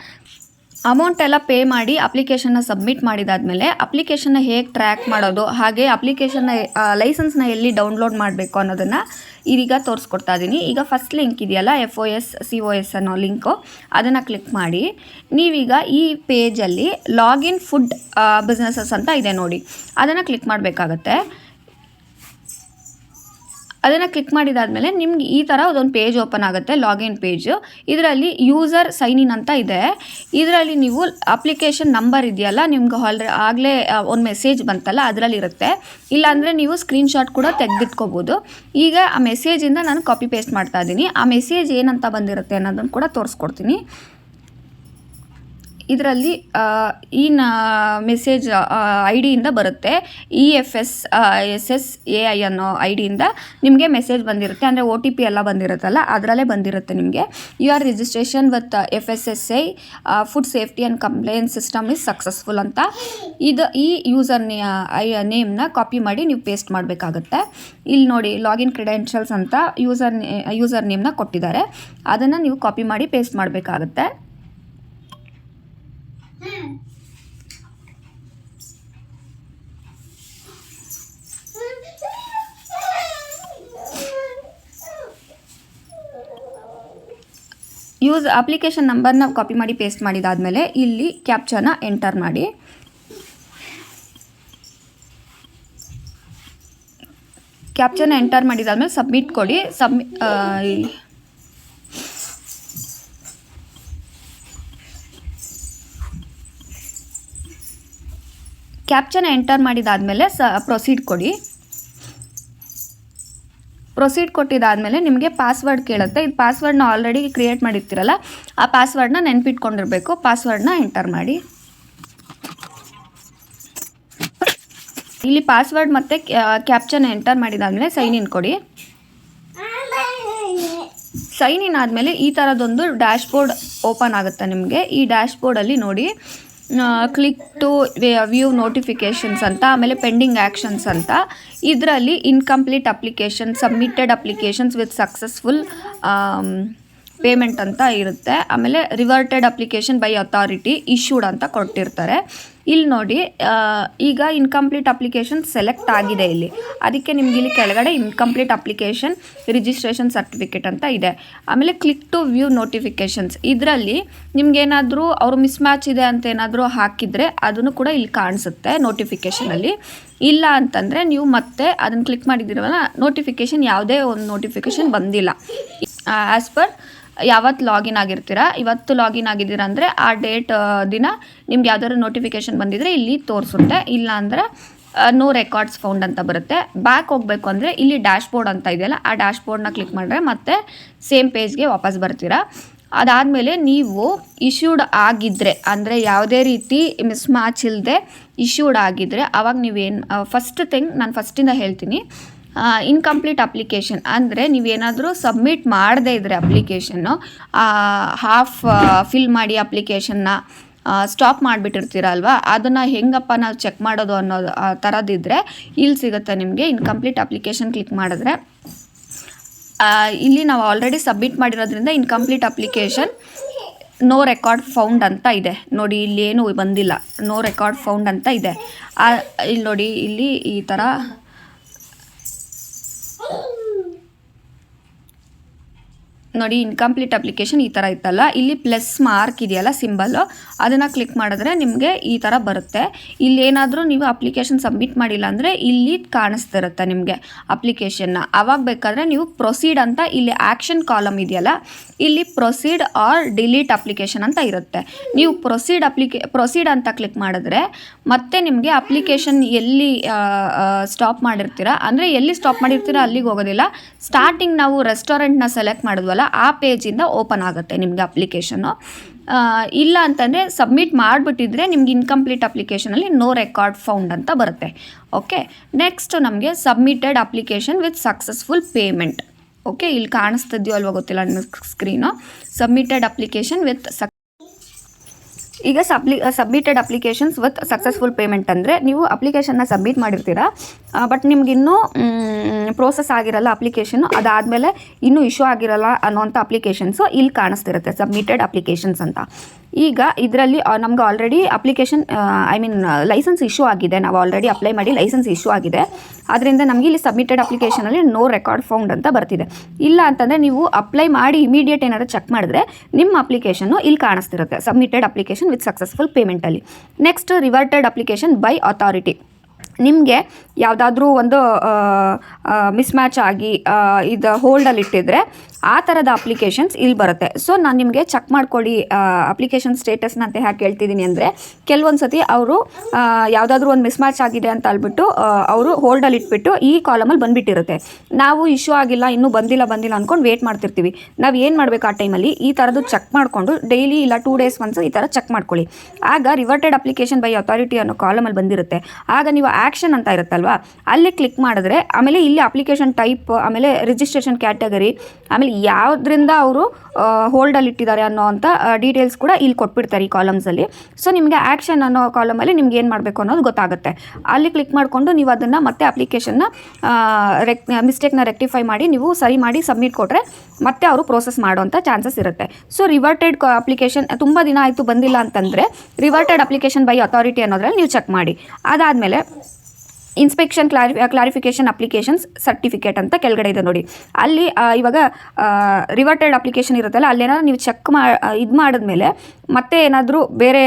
ಅಮೌಂಟ್ ಎಲ್ಲ ಪೇ ಮಾಡಿ ಅಪ್ಲಿಕೇಶನ್ನ ಸಬ್ಮಿಟ್ ಮಾಡಿದಾದಮೇಲೆ ಅಪ್ಲಿಕೇಶನ್ನ ಹೇಗೆ ಟ್ರ್ಯಾಕ್ ಮಾಡೋದು, ಹಾಗೆ ಅಪ್ಲಿಕೇಶನ್ನ ಲೈಸೆನ್ಸ್ನ ಎಲ್ಲಿ ಡೌನ್ಲೋಡ್ ಮಾಡಬೇಕು ಅನ್ನೋದನ್ನು ಇದೀಗ ತೋರಿಸ್ಕೊಡ್ತಾ ಇದ್ದೀನಿ. ಈಗ ಫಸ್ಟ್ ಲಿಂಕ್ ಇದೆಯಲ್ಲ FOS COS ಅನ್ನೋ ಲಿಂಕು, ಅದನ್ನು ಕ್ಲಿಕ್ ಮಾಡಿ ನೀವೀಗ ಈ ಪೇಜಲ್ಲಿ ಲಾಗಿನ್ ಫುಡ್ ಬಿಸ್ನೆಸಸ್ ಅಂತ ಇದೆ ನೋಡಿ, ಅದನ್ನು ಕ್ಲಿಕ್ ಮಾಡಬೇಕಾಗತ್ತೆ. ಅದನ್ನು ಕ್ಲಿಕ್ ಮಾಡಿದಾದಮೇಲೆ ನಿಮ್ಗೆ ಈ ಥರ ಒಂದು ಪೇಜ್ ಓಪನ್ ಆಗುತ್ತೆ, ಲಾಗಿನ್ ಪೇಜು. ಇದರಲ್ಲಿ ಯೂಸರ್ ಸೈನ್ ಇನ್ ಅಂತ ಇದೆ. ಇದರಲ್ಲಿ ನೀವು ಅಪ್ಲಿಕೇಶನ್ ನಂಬರ್ ಇದೆಯಲ್ಲ, ನಿಮ್ಗೆ ಆಗಲೇ ಒಂದು ಮೆಸೇಜ್ ಬಂತಲ್ಲ ಅದರಲ್ಲಿ ಇರುತ್ತೆ. ಇಲ್ಲಾಂದರೆ ನೀವು ಸ್ಕ್ರೀನ್ಶಾಟ್ ಕೂಡ ತೆಗೆದಿಟ್ಕೋಬೋದು. ಈಗ ಆ ಮೆಸೇಜಿಂದ ನಾನು ಕಾಪಿ ಪೇಸ್ಟ್ ಮಾಡ್ತಾ ಇದ್ದೀನಿ. ಆ ಮೆಸೇಜ್ ಏನಂತ ಬಂದಿರುತ್ತೆ ಅನ್ನೋದನ್ನು ಕೂಡ ತೋರಿಸ್ಕೊಡ್ತೀನಿ. ಇದರಲ್ಲಿ ಈ ಮೆಸೇಜ್ ಐ ಡಿಯಿಂದ ಬರುತ್ತೆ EFSSAI ಅನ್ನೋ ಐ ಡಿಯಿಂದ ನಿಮಗೆ ಮೆಸೇಜ್ ಬಂದಿರುತ್ತೆ, ಅಂದರೆ OTP ಎಲ್ಲ ಬಂದಿರುತ್ತಲ್ಲ ಅದರಲ್ಲೇ ಬಂದಿರುತ್ತೆ ನಿಮಗೆ. Your registration with FSSAI food safety and complaint system is successful ಅಂತ. ಈ ಯೂಸರ್ ನೇಮ್ನ ಕಾಪಿ ಮಾಡಿ ನೀವು ಪೇಸ್ಟ್ ಮಾಡಬೇಕಾಗತ್ತೆ. ಇಲ್ಲಿ ನೋಡಿ ಲಾಗಿನ್ ಕ್ರೆಡೆನ್ಷಿಯಲ್ಸ್ ಅಂತ ಯೂಸರ್ ನೇಮ್ನ ಕೊಟ್ಟಿದ್ದಾರೆ, ಅದನ್ನು ನೀವು ಕಾಪಿ ಮಾಡಿ ಪೇಸ್ಟ್ ಮಾಡಬೇಕಾಗತ್ತೆ. ಅಪ್ಲಿಕೇಶನ್ ನಂಬರ್ನ ಕಾಪಿ ಮಾಡಿ ಪೇಸ್ಟ್ ಮಾಡಿದಾದಮೇಲೆ ಇಲ್ಲಿ ಕ್ಯಾಪ್ಚಾನ ಎಂಟರ್ ಮಾಡಿ. ಕ್ಯಾಪ್ಚಾನ ಎಂಟರ್ ಮಾಡಿದಾದ್ಮೇಲೆ ಸಬ್ಮಿಟ್ ಕೊಡಿ. ಕ್ಯಾಪ್ಚಾನ ಎಂಟರ್ ಮಾಡಿದಾದಮೇಲೆ ಪ್ರೊಸೀಡ್ ಕೊಡಿ. ಪ್ರೊಸೀಡ್ ಕೊಟ್ಟಿದ್ದಾದಮೇಲೆ ನಿಮಗೆ ಪಾಸ್ವರ್ಡ್ ಕೇಳುತ್ತೆ. ಇದು ಪಾಸ್ವರ್ಡ್ನ ಆಲ್ರೆಡಿ ಕ್ರಿಯೇಟ್ ಮಾಡಿರ್ತೀರಲ್ಲ, ಆ ಪಾಸ್ವರ್ಡ್ನ ನೆನ್ಪಿಟ್ಕೊಂಡಿರಬೇಕು. ಪಾಸ್ವರ್ಡ್ನ ಎಂಟರ್ ಮಾಡಿ. ಇಲ್ಲಿ ಪಾಸ್ವರ್ಡ್ ಮತ್ತು ಕ್ಯಾಪ್ಚಾನ ಎಂಟರ್ ಮಾಡಿದಾದಮೇಲೆ ಸೈನ್ ಇನ್ ಕೊಡಿ. ಸೈನ್ ಇನ್ ಆದಮೇಲೆ ಈ ಥರದೊಂದು ಡ್ಯಾಶ್ ಬೋರ್ಡ್ ಓಪನ್ ಆಗುತ್ತೆ ನಿಮಗೆ. ಈ ಡ್ಯಾಶ್ ಬೋರ್ಡಲ್ಲಿ ನೋಡಿ ಕ್ಲಿಕ್ ಟು ವ್ಯೂ ನೋಟಿಫಿಕೇಷನ್ಸ್ ಅಂತ, ಆಮೇಲೆ ಪೆಂಡಿಂಗ್ ಆ್ಯಕ್ಷನ್ಸ್ ಅಂತ, ಇದರಲ್ಲಿ incomplete application, submitted applications with successful payment ಅಂತ ಇರುತ್ತೆ. ಆಮೇಲೆ reverted application by authority issued ಅಂತ ಕೊಟ್ಟಿರ್ತಾರೆ. ಇಲ್ಲಿ ನೋಡಿ ಈಗ ಇನ್ಕಂಪ್ಲೀಟ್ ಅಪ್ಲಿಕೇಶನ್ ಸೆಲೆಕ್ಟ್ ಆಗಿದೆ ಇಲ್ಲಿ, ಅದಕ್ಕೆ ನಿಮ್ಗೆ ಇಲ್ಲಿ ಕೆಳಗಡೆ ಇನ್ಕಂಪ್ಲೀಟ್ ಅಪ್ಲಿಕೇಶನ್ ರಿಜಿಸ್ಟ್ರೇಷನ್ ಸರ್ಟಿಫಿಕೇಟ್ ಅಂತ ಇದೆ. ಆಮೇಲೆ ಕ್ಲಿಕ್ ಟು ವ್ಯೂ ನೋಟಿಫಿಕೇಷನ್ಸ್, ಇದರಲ್ಲಿ ನಿಮ್ಗೇನಾದರೂ ಅವರು ಮಿಸ್ ಮ್ಯಾಚ್ ಇದೆ ಅಂತ ಏನಾದರೂ ಹಾಕಿದರೆ ಅದನ್ನು ಕೂಡ ಇಲ್ಲಿ ಕಾಣಿಸುತ್ತೆ ನೋಟಿಫಿಕೇಷನಲ್ಲಿ. ಇಲ್ಲ ಅಂತಂದರೆ ನೀವು ಮತ್ತೆ ಅದನ್ನು ಕ್ಲಿಕ್ ಮಾಡಿದ್ದೀರಲ್ಲ, ನೋಟಿಫಿಕೇಷನ್ ಯಾವುದೇ ಒಂದು ನೋಟಿಫಿಕೇಷನ್ ಬಂದಿಲ್ಲ. ಆ್ಯಸ್ ಪರ್ ಯಾವತ್ತು ಲಾಗಿನ್ ಆಗಿರ್ತೀರ, ಇವತ್ತು ಲಾಗಿನ್ ಆಗಿದ್ದೀರ ಅಂದರೆ ಆ ಡೇಟ್ ದಿನ ನಿಮ್ಗೆ ಯಾವ್ದಾದ್ರು ನೋಟಿಫಿಕೇಷನ್ ಬಂದಿದ್ರೆ ಇಲ್ಲಿ ತೋರಿಸುತ್ತೆ. ಇಲ್ಲ ಅಂದರೆ ನೋ ರೆಕಾರ್ಡ್ಸ್ ಫೌಂಡ್ ಅಂತ ಬರುತ್ತೆ. ಬ್ಯಾಕ್ ಹೋಗಬೇಕು ಅಂದರೆ ಇಲ್ಲಿ ಡ್ಯಾಶ್ ಬೋರ್ಡ್ ಅಂತ ಇದೆಯಲ್ಲ, ಆ ಡ್ಯಾಶ್ ಬೋರ್ಡ್ನ ಕ್ಲಿಕ್ ಮಾಡಿದ್ರೆ ಮತ್ತೆ ಸೇಮ್ ಪೇಜ್ಗೆ ವಾಪಸ್ ಬರ್ತೀರಾ. ಅದಾದಮೇಲೆ ನೀವು ಇಶ್ಯೂಡ್ ಆಗಿದ್ದರೆ, ಅಂದರೆ ಯಾವುದೇ ರೀತಿ ಮಿಸ್ ಮ್ಯಾಚ್ ಇಲ್ಲದೆ ಇಶ್ಯೂಡ್ ಆಗಿದ್ದರೆ ಆವಾಗ ನೀವೇನು ಫಸ್ಟ್ ಥಿಂಗ್ ನಾನು ಫಸ್ಟಿಂದ ಹೇಳ್ತೀನಿ. ಇನ್ಕಂಪ್ಲೀಟ್ ಅಪ್ಲಿಕೇಶನ್ ಅಂದರೆ ನೀವೇನಾದರೂ ಸಬ್ಮಿಟ್ ಮಾಡದೇ ಇದ್ದರೆ ಅಪ್ಲಿಕೇಶನ್ನು ಹಾಫ್ ಫಿಲ್ ಮಾಡಿ ಅಪ್ಲಿಕೇಶನ್ನ ಸ್ಟಾಪ್ ಮಾಡಿಬಿಟ್ಟಿರ್ತೀರಲ್ವ, ಅದನ್ನು ಹೆಂಗಪ್ಪ ನಾವು ಚೆಕ್ ಮಾಡೋದು ಅನ್ನೋದು ಆ ಥರದ್ದಿದ್ದರೆ ಇಲ್ಲಿ ಸಿಗುತ್ತೆ ನಿಮಗೆ. ಇನ್ಕಂಪ್ಲೀಟ್ ಅಪ್ಲಿಕೇಶನ್ ಕ್ಲಿಕ್ ಮಾಡಿದ್ರೆ ಇಲ್ಲಿ ನಾವು ಆಲ್ರೆಡಿ ಸಬ್ಮಿಟ್ ಮಾಡಿರೋದ್ರಿಂದ incomplete application no record found ಅಂತ ಇದೆ ನೋಡಿ. ಇಲ್ಲಿ ಏನು ಬಂದಿಲ್ಲ, ನೋ ರೆಕಾರ್ಡ್ ಫೌಂಡ್ ಅಂತ ಇದೆ. ಇಲ್ಲಿ ನೋಡಿ, ಇಲ್ಲಿ ಈ ಥರ ನೋಡಿ ಇನ್ಕಂಪ್ಲೀಟ್ ಅಪ್ಲಿಕೇಶನ್ ಈ ಥರ ಇತ್ತಲ್ಲ, ಇಲ್ಲಿ ಪ್ಲಸ್ ಮಾರ್ಕ್ ಇದೆಯಲ್ಲ ಸಿಂಬಲ್ಲು, ಅದನ್ನು ಕ್ಲಿಕ್ ಮಾಡಿದ್ರೆ ನಿಮಗೆ ಈ ಥರ ಬರುತ್ತೆ. ಇಲ್ಲಿ ಏನಾದರೂ ನೀವು ಅಪ್ಲಿಕೇಶನ್ ಸಬ್ಮಿಟ್ ಮಾಡಿಲ್ಲ ಅಂದರೆ ಇಲ್ಲಿ ಕಾಣಿಸ್ತಿರುತ್ತೆ ನಿಮಗೆ ಅಪ್ಲಿಕೇಶನ್ನ. ಆವಾಗ ಬೇಕಾದರೆ ನೀವು ಪ್ರೊಸೀಡ್ ಅಂತ ಇಲ್ಲಿ ಆ್ಯಕ್ಷನ್ ಕಾಲಮ್ ಇದೆಯಲ್ಲ, ಇಲ್ಲಿ ಪ್ರೊಸೀಡ್ ಆರ್ ಡಿಲೀಟ್ ಅಪ್ಲಿಕೇಶನ್ ಅಂತ ಇರುತ್ತೆ. ನೀವು ಪ್ರೊಸೀಡ್ ಅಂತ ಕ್ಲಿಕ್ ಮಾಡಿದ್ರೆ ಮತ್ತೆ ನಿಮಗೆ ಅಪ್ಲಿಕೇಶನ್ ಎಲ್ಲಿ ಸ್ಟಾಪ್ ಮಾಡಿರ್ತೀರ, ಅಂದರೆ ಎಲ್ಲಿ ಸ್ಟಾಪ್ ಮಾಡಿರ್ತೀರ ಅಲ್ಲಿಗೆ ಹೋಗೋದಿಲ್ಲ. ಸ್ಟಾರ್ಟಿಂಗ್ ನಾವು ರೆಸ್ಟೋರೆಂಟ್ನ ಸೆಲೆಕ್ಟ್ ಮಾಡಿದ್ವಲ್ಲ ಆ ಪೇಜಿಂದ ಓಪನ್ ಆಗುತ್ತೆ ನಿಮಗೆ ಅಪ್ಲಿಕೇಶನ್ನು. ಇಲ್ಲ ಅಂತಂದರೆ ಸಬ್ಮಿಟ್ ಮಾಡಿಬಿಟ್ಟಿದ್ರೆ ನಿಮ್ಗೆ ಇನ್ಕಂಪ್ಲೀಟ್ ಅಪ್ಲಿಕೇಶನಲ್ಲಿ ನೋ ರೆಕಾರ್ಡ್ ಫೌಂಡ್ ಅಂತ ಬರುತ್ತೆ. ಓಕೆ, ನೆಕ್ಸ್ಟ್ ನಮಗೆ submitted application with successful payment. Okay, ಇಲ್ಲಿ ಕಾಣಿಸ್ತಿದ್ಯೋ ಅಲ್ವಾ ಗೊತ್ತಿಲ್ಲ ನಿಮಗೆ ಸ್ಕ್ರೀನು. ಸಬ್ಮಿಟೆಡ್ ಅಪ್ಲಿಕೇಶನ್ ವಿತ್ ಈಗ submitted applications with successful payment ಅಂದರೆ ನೀವು ಅಪ್ಲಿಕೇಶನ್ನ ಸಬ್ಮಿಟ್ ಮಾಡಿರ್ತೀರಾ, ಬಟ್ ನಿಮಗಿನ್ನೂ ಪ್ರೋಸೆಸ್ ಆಗಿರಲ್ಲ ಅಪ್ಲಿಕೇಶನ್ನು, ಅದಾದಮೇಲೆ ಇನ್ನೂ ಇಶ್ಯೂ ಆಗಿರಲ್ಲ ಅನ್ನೋವಂಥ ಅಪ್ಲಿಕೇಶನ್ಸು ಇಲ್ಲಿ ಕಾಣಿಸ್ತಿರುತ್ತೆ ಸಬ್ಮಿಟೆಡ್ ಅಪ್ಲಿಕೇಶನ್ಸ್ ಅಂತ. ಈಗ ಇದರಲ್ಲಿ ನಮ್ಗೆ ಆಲ್ರೆಡಿ ಅಪ್ಲಿಕೇಶನ್ ಲೈಸೆನ್ಸ್ ಇಶ್ಯೂ ಆಗಿದೆ, ನಾವು ಆಲ್ರೆಡಿ ಅಪ್ಲೈ ಮಾಡಿ ಲೈಸೆನ್ಸ್ ಇಶ್ಯೂ ಆಗಿದೆ. ಆದ್ದರಿಂದ ನಮಗೆ ಇಲ್ಲಿ ಸಬ್ಮಿಟೆಡ್ ಅಪ್ಲಿಕೇಶನಲ್ಲಿ ನೋ ರೆಕಾರ್ಡ್ ಫೌಂಡ್ ಅಂತ ಬರ್ತಿದೆ. ಇಲ್ಲ ಅಂತಂದರೆ ನೀವು ಅಪ್ಲೈ ಮಾಡಿ ಇಮಿಡಿಯೇಟ್ ಏನಾದರೂ ಚೆಕ್ ಮಾಡಿದ್ರೆ ನಿಮ್ಮ ಅಪ್ಲಿಕೇಶನ್ನು ಇಲ್ಲಿ ಕಾಣಿಸ್ತಿರುತ್ತೆ ಸಬ್ಮಿಟೆಡ್ ಅಪ್ಲಿಕೇಶನ್ ವಿತ್ ಸಕ್ಸಸ್ಫುಲ್ ಪೇಮೆಂಟಲ್ಲಿ. Next reverted application by authority. ನಿಮಗೆ ಯಾವುದಾದ್ರೂ ಒಂದು ಮಿಸ್ ಮ್ಯಾಚ್ ಆಗಿ ಇದು ಹೋಲ್ಡಲ್ಲಿ ಇಟ್ಟಿದ್ರೆ ಆ ಥರದ ಅಪ್ಲಿಕೇಶನ್ಸ್ ಇಲ್ಲಿ ಬರುತ್ತೆ. ಸೊ ನಾನು ನಿಮಗೆ ಚೆಕ್ ಮಾಡ್ಕೊಳ್ಳಿ ಅಪ್ಲಿಕೇಶನ್ ಸ್ಟೇಟಸ್ನ ಅಂತ ಯಾಕೆ ಹೇಳ್ತಿದ್ದೀನಿ ಅಂದರೆ, ಕೆಲವೊಂದು ಸತಿ ಅವರು ಯಾವುದಾದ್ರೂ ಒಂದು ಮಿಸ್ ಮ್ಯಾಚ್ ಆಗಿದೆ ಅಂತ ಹೇಳ್ಬಿಟ್ಟು ಅವರು ಹೋಲ್ಡಲ್ಲಿ ಇಟ್ಬಿಟ್ಟು ಈ ಕಾಲಮಲ್ಲಿ ಬಂದುಬಿಟ್ಟಿರುತ್ತೆ. ನಾವು ಇಶ್ಯೂ ಆಗಿಲ್ಲ, ಇನ್ನೂ ಬಂದಿಲ್ಲ ಅಂದ್ಕೊಂಡು ವೇಟ್ ಮಾಡ್ತಿರ್ತೀವಿ. ನಾವು ಏನು ಮಾಡಬೇಕು ಆ ಟೈಮಲ್ಲಿ ಈ ಥರದ್ದು ಚೆಕ್ ಮಾಡಿಕೊಂಡು ಡೈಲಿ ಇಲ್ಲ 2 days once ಈ ಥರ ಚೆಕ್ ಮಾಡ್ಕೊಳ್ಳಿ. ಆಗ ರಿವರ್ಟೆಡ್ ಅಪ್ಲಿಕೇಶನ್ ಬೈ ಅಥಾರಿಟಿ ಅನ್ನೋ ಕಾಲಮಲ್ಲಿ ಬಂದಿರುತ್ತೆ. ಆಗ ನೀವು ಆ್ಯಕ್ಷನ್ ಅಂತ ಇರುತ್ತಲ್ವಾ, ಅಲ್ಲಿ ಕ್ಲಿಕ್ ಮಾಡಿದ್ರೆ ಆಮೇಲೆ ಇಲ್ಲಿ ಅಪ್ಲಿಕೇಶನ್ ಟೈಪ್, ಆಮೇಲೆ ರಿಜಿಸ್ಟ್ರೇಷನ್ ಕ್ಯಾಟಗರಿ, ಆಮೇಲೆ ಯಾವುದರಿಂದ ಅವರು ಹೋಲ್ಡಲ್ಲಿ ಇಟ್ಟಿದ್ದಾರೆ ಅನ್ನೋ ಅಂಥ ಡೀಟೇಲ್ಸ್ ಕೂಡ ಇಲ್ಲಿ ಕೊಟ್ಬಿಡ್ತಾರೆ ಈ ಕಾಲಮ್ಸಲ್ಲಿ. ಸೊ ನಿಮಗೆ ಆ್ಯಕ್ಷನ್ ಅನ್ನೋ ಕಾಲಮಲ್ಲಿ ನಿಮ್ಗೆ ಏನು ಮಾಡಬೇಕು ಅನ್ನೋದು ಗೊತ್ತಾಗುತ್ತೆ. ಅಲ್ಲಿ ಕ್ಲಿಕ್ ಮಾಡಿಕೊಂಡು ನೀವು ಅದನ್ನು ಮತ್ತೆ ಅಪ್ಲಿಕೇಶನ್ನ ಮಿಸ್ಟೇಕ್ನ ರೆಕ್ಟಿಫೈ ಮಾಡಿ ನೀವು ಸರಿ ಮಾಡಿ ಸಬ್ಮಿಟ್ ಕೊಟ್ಟರೆ ಮತ್ತೆ ಅವರು ಪ್ರೋಸೆಸ್ ಮಾಡೋವಂಥ ಚಾನ್ಸಸ್ ಇರುತ್ತೆ. ಸೊ ರಿವರ್ಟೆಡ್ ಅಪ್ಲಿಕೇಶನ್ ತುಂಬ ದಿನ ಆಯಿತು ಬಂದಿಲ್ಲ ಅಂತಂದರೆ ರಿವರ್ಟೆಡ್ ಅಪ್ಲಿಕೇಶನ್ ಬೈ ಅಥಾರಿಟಿ ಅನ್ನೋದ್ರಲ್ಲಿ ನೀವು ಚೆಕ್ ಮಾಡಿ. ಅದಾದಮೇಲೆ ಇನ್ಸ್ಪೆಕ್ಷನ್ ಕ್ಲಾರಿಫಿಕೇಷನ್ ಅಪ್ಲಿಕೇಶನ್ಸ್ ಸರ್ಟಿಫಿಕೇಟ್ ಅಂತ ಕೆಳಗಡೆ ಇದೆ ನೋಡಿ. ಅಲ್ಲಿ ಇವಾಗ ರಿವರ್ಟೆಡ್ ಅಪ್ಲಿಕೇಶನ್ ಇರುತ್ತಲ್ಲ, ಅಲ್ಲೇನಾದ್ರು ನೀವು ಚೆಕ್ ಇದು ಮಾಡಿದ್ಮೇಲೆ ಮತ್ತೆ ಏನಾದರೂ ಬೇರೆ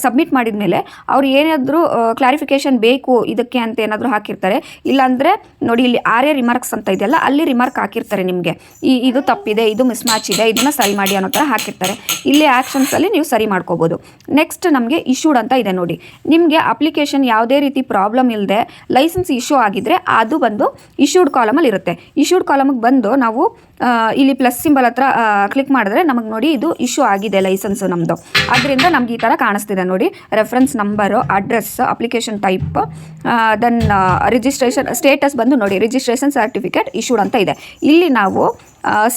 ಸಬ್ಮಿಟ್ ಮಾಡಿದ ಮೇಲೆ ಅವ್ರು ಏನಾದರೂ ಕ್ಲಾರಿಫಿಕೇಷನ್ ಬೇಕು ಇದಕ್ಕೆ ಅಂತ ಏನಾದರೂ ಹಾಕಿರ್ತಾರೆ. ಇಲ್ಲಾಂದರೆ ನೋಡಿ ಇಲ್ಲಿ ರಿಮಾರ್ಕ್ಸ್ ಅಂತ ಇದೆಯಲ್ಲ, ಅಲ್ಲಿ ರಿಮಾರ್ಕ್ ಹಾಕಿರ್ತಾರೆ ನಿಮಗೆ, ಇದು ತಪ್ಪಿದೆ, ಇದು ಮಿಸ್ ಮ್ಯಾಚ್ ಇದೆ, ಇದನ್ನು ಸರಿ ಮಾಡಿ ಅನ್ನೋ ಥರ ಹಾಕಿರ್ತಾರೆ. ಇಲ್ಲಿ ಆ್ಯಕ್ಷನ್ಸಲ್ಲಿ ನೀವು ಸರಿ ಮಾಡ್ಕೋಬೋದು. ನೆಕ್ಸ್ಟ್ ನಮಗೆ ಇಶ್ಯೂಡ್ ಅಂತ ಇದೆ ನೋಡಿ. ನಿಮಗೆ ಅಪ್ಲಿಕೇಶನ್ ಯಾವುದೇ ರೀತಿ ಪ್ರಾಬ್ಲಮ್ ಇಲ್ಲದೆ ಲೈಸೆನ್ಸ್ ಇಶ್ಯೂ ಆಗಿದ್ದರೆ ಅದು ಬಂದು ಇಶ್ಯೂಡ್ ಕಾಲಮಲ್ಲಿ ಇರುತ್ತೆ. ಇಶ್ಯೂಡ್ ಕಾಲಮಿಗೆ ಬಂದು ನಾವು ಇಲ್ಲಿ ಪ್ಲಸ್ ಸಿಂಬಲ್ ಹತ್ರ ಕ್ಲಿಕ್ ಮಾಡಿದ್ರೆ ನಮಗೆ ನೋಡಿ ಇದು ಇಶ್ಯೂ ಆಗಿದೆ ಲೈಸೆನ್ಸು ನಮ್ಮದು. ಅದರಿಂದ ನಮ್ಗೆ ಈ ಥರ ಕಾಣಿಸ್ತಿದೆ ನೋಡಿ, reference number, address, application type, then registration status ಬಂದು ನೋಡಿ ರಿಜಿಸ್ಟ್ರೇಷನ್ ಸರ್ಟಿಫಿಕೇಟ್ ಇಶ್ಯೂಡ್ ಅಂತ ಇದೆ. ಇಲ್ಲಿ ನಾವು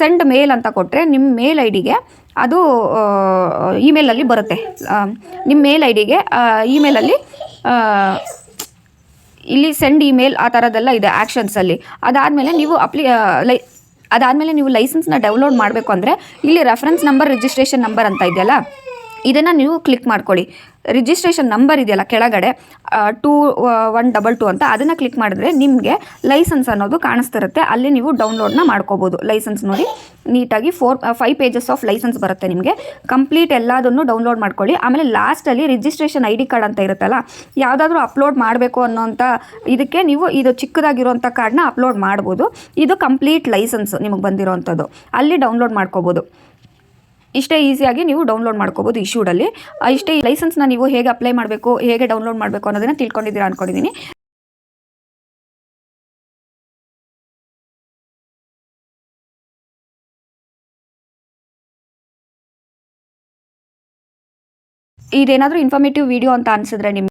ಸೆಂಡ್ ಮೇಲ್ ಅಂತ ಕೊಟ್ಟರೆ ನಿಮ್ಮ ಮೇಲ್ ಐ ಡಿಗೆ ಅದು ಇಮೇಲಲ್ಲಿ ಬರುತ್ತೆ. ನಿಮ್ಮ ಮೇಲ್ ಐ ಡಿಗೆ ಇಮೇಲಲ್ಲಿ ಇಲ್ಲಿ ಸೆಂಡ್ ಇಮೇಲ್ ಆ ಥರದ್ದೆಲ್ಲ ಇದೆ ಆ್ಯಕ್ಷನ್ಸಲ್ಲಿ. ಅದಾದಮೇಲೆ ನೀವು ಲೈಸೆನ್ಸ್ನ ಡೌನ್ಲೋಡ್ ಮಾಡಬೇಕು ಅಂದರೆ ಇಲ್ಲಿ ರೆಫರೆನ್ಸ್ ನಂಬರ್, ರಿಜಿಸ್ಟ್ರೇಷನ್ ನಂಬರ್ ಅಂತ ಇದೆಯಲ್ಲ, ಇದನ್ನು ನೀವು ಕ್ಲಿಕ್ ಮಾಡ್ಕೊಳ್ಳಿ. ರಿಜಿಸ್ಟ್ರೇಷನ್ ನಂಬರ್ ಇದೆಯಲ್ಲ ಕೆಳಗಡೆ 2122 ಅಂತ, ಅದನ್ನು ಕ್ಲಿಕ್ ಮಾಡಿದ್ರೆ ನಿಮಗೆ ಲೈಸೆನ್ಸ್ ಅನ್ನೋದು ಕಾಣಿಸ್ತಿರುತ್ತೆ. ಅಲ್ಲಿ ನೀವು ಡೌನ್ಲೋಡ್ನ ಮಾಡ್ಕೋಬೋದು. ಲೈಸೆನ್ಸ್ ನೋಡಿ ನೀಟಾಗಿ 5 pages ಆಫ್ ಲೈಸೆನ್ಸ್ ಬರುತ್ತೆ ನಿಮಗೆ. ಕಂಪ್ಲೀಟ್ ಎಲ್ಲದನ್ನು ಡೌನ್ಲೋಡ್ ಮಾಡ್ಕೊಳ್ಳಿ. ಆಮೇಲೆ ಲಾಸ್ಟಲ್ಲಿ ರಿಜಿಸ್ಟ್ರೇಷನ್ ID ಕಾರ್ಡ್ ಅಂತ ಇರುತ್ತಲ್ಲ, ಯಾವುದಾದ್ರೂ ಅಪ್ಲೋಡ್ ಮಾಡಬೇಕು ಅನ್ನೋಂಥ ಇದಕ್ಕೆ ನೀವು ಇದು ಚಿಕ್ಕದಾಗಿರೋಂಥ ಕಾರ್ಡ್ನ ಅಪ್ಲೋಡ್ ಮಾಡ್ಬೋದು. ಇದು ಕಂಪ್ಲೀಟ್ ಲೈಸೆನ್ಸ್ ನಿಮಗೆ ಬಂದಿರೋವಂಥದ್ದು, ಅಲ್ಲಿ ಡೌನ್ಲೋಡ್ ಮಾಡ್ಕೋಬೋದು. ಇಷ್ಟೇ ಈಸಿಯಾಗಿ ನೀವು ಡೌನ್ಲೋಡ್ ಮಾಡ್ಕೋಬೋದು ಇಶ್ಯೂಡಲ್ಲಿ. ಇಷ್ಟೇ ಈ ಲೈಸೆನ್ಸ್ನ ನೀವು ಹೇಗೆ ಅಪ್ಲೈ ಮಾಡಬೇಕು, ಹೇಗೆ ಡೌನ್ಲೋಡ್ ಮಾಡಬೇಕು ಅನ್ನೋದನ್ನು ತಿಳ್ಕೊಂಡಿದ್ದೀರಾ ಅಂದ್ಕೊಂಡಿದ್ದೀನಿ. ಇದೇನಾದರೂ ಇನ್ಫಾರ್ಮೇಟಿವ್ ವಿಡಿಯೋ ಅಂತ ಅನಿಸಿದ್ರೆ ನಿಮ್ಗೆ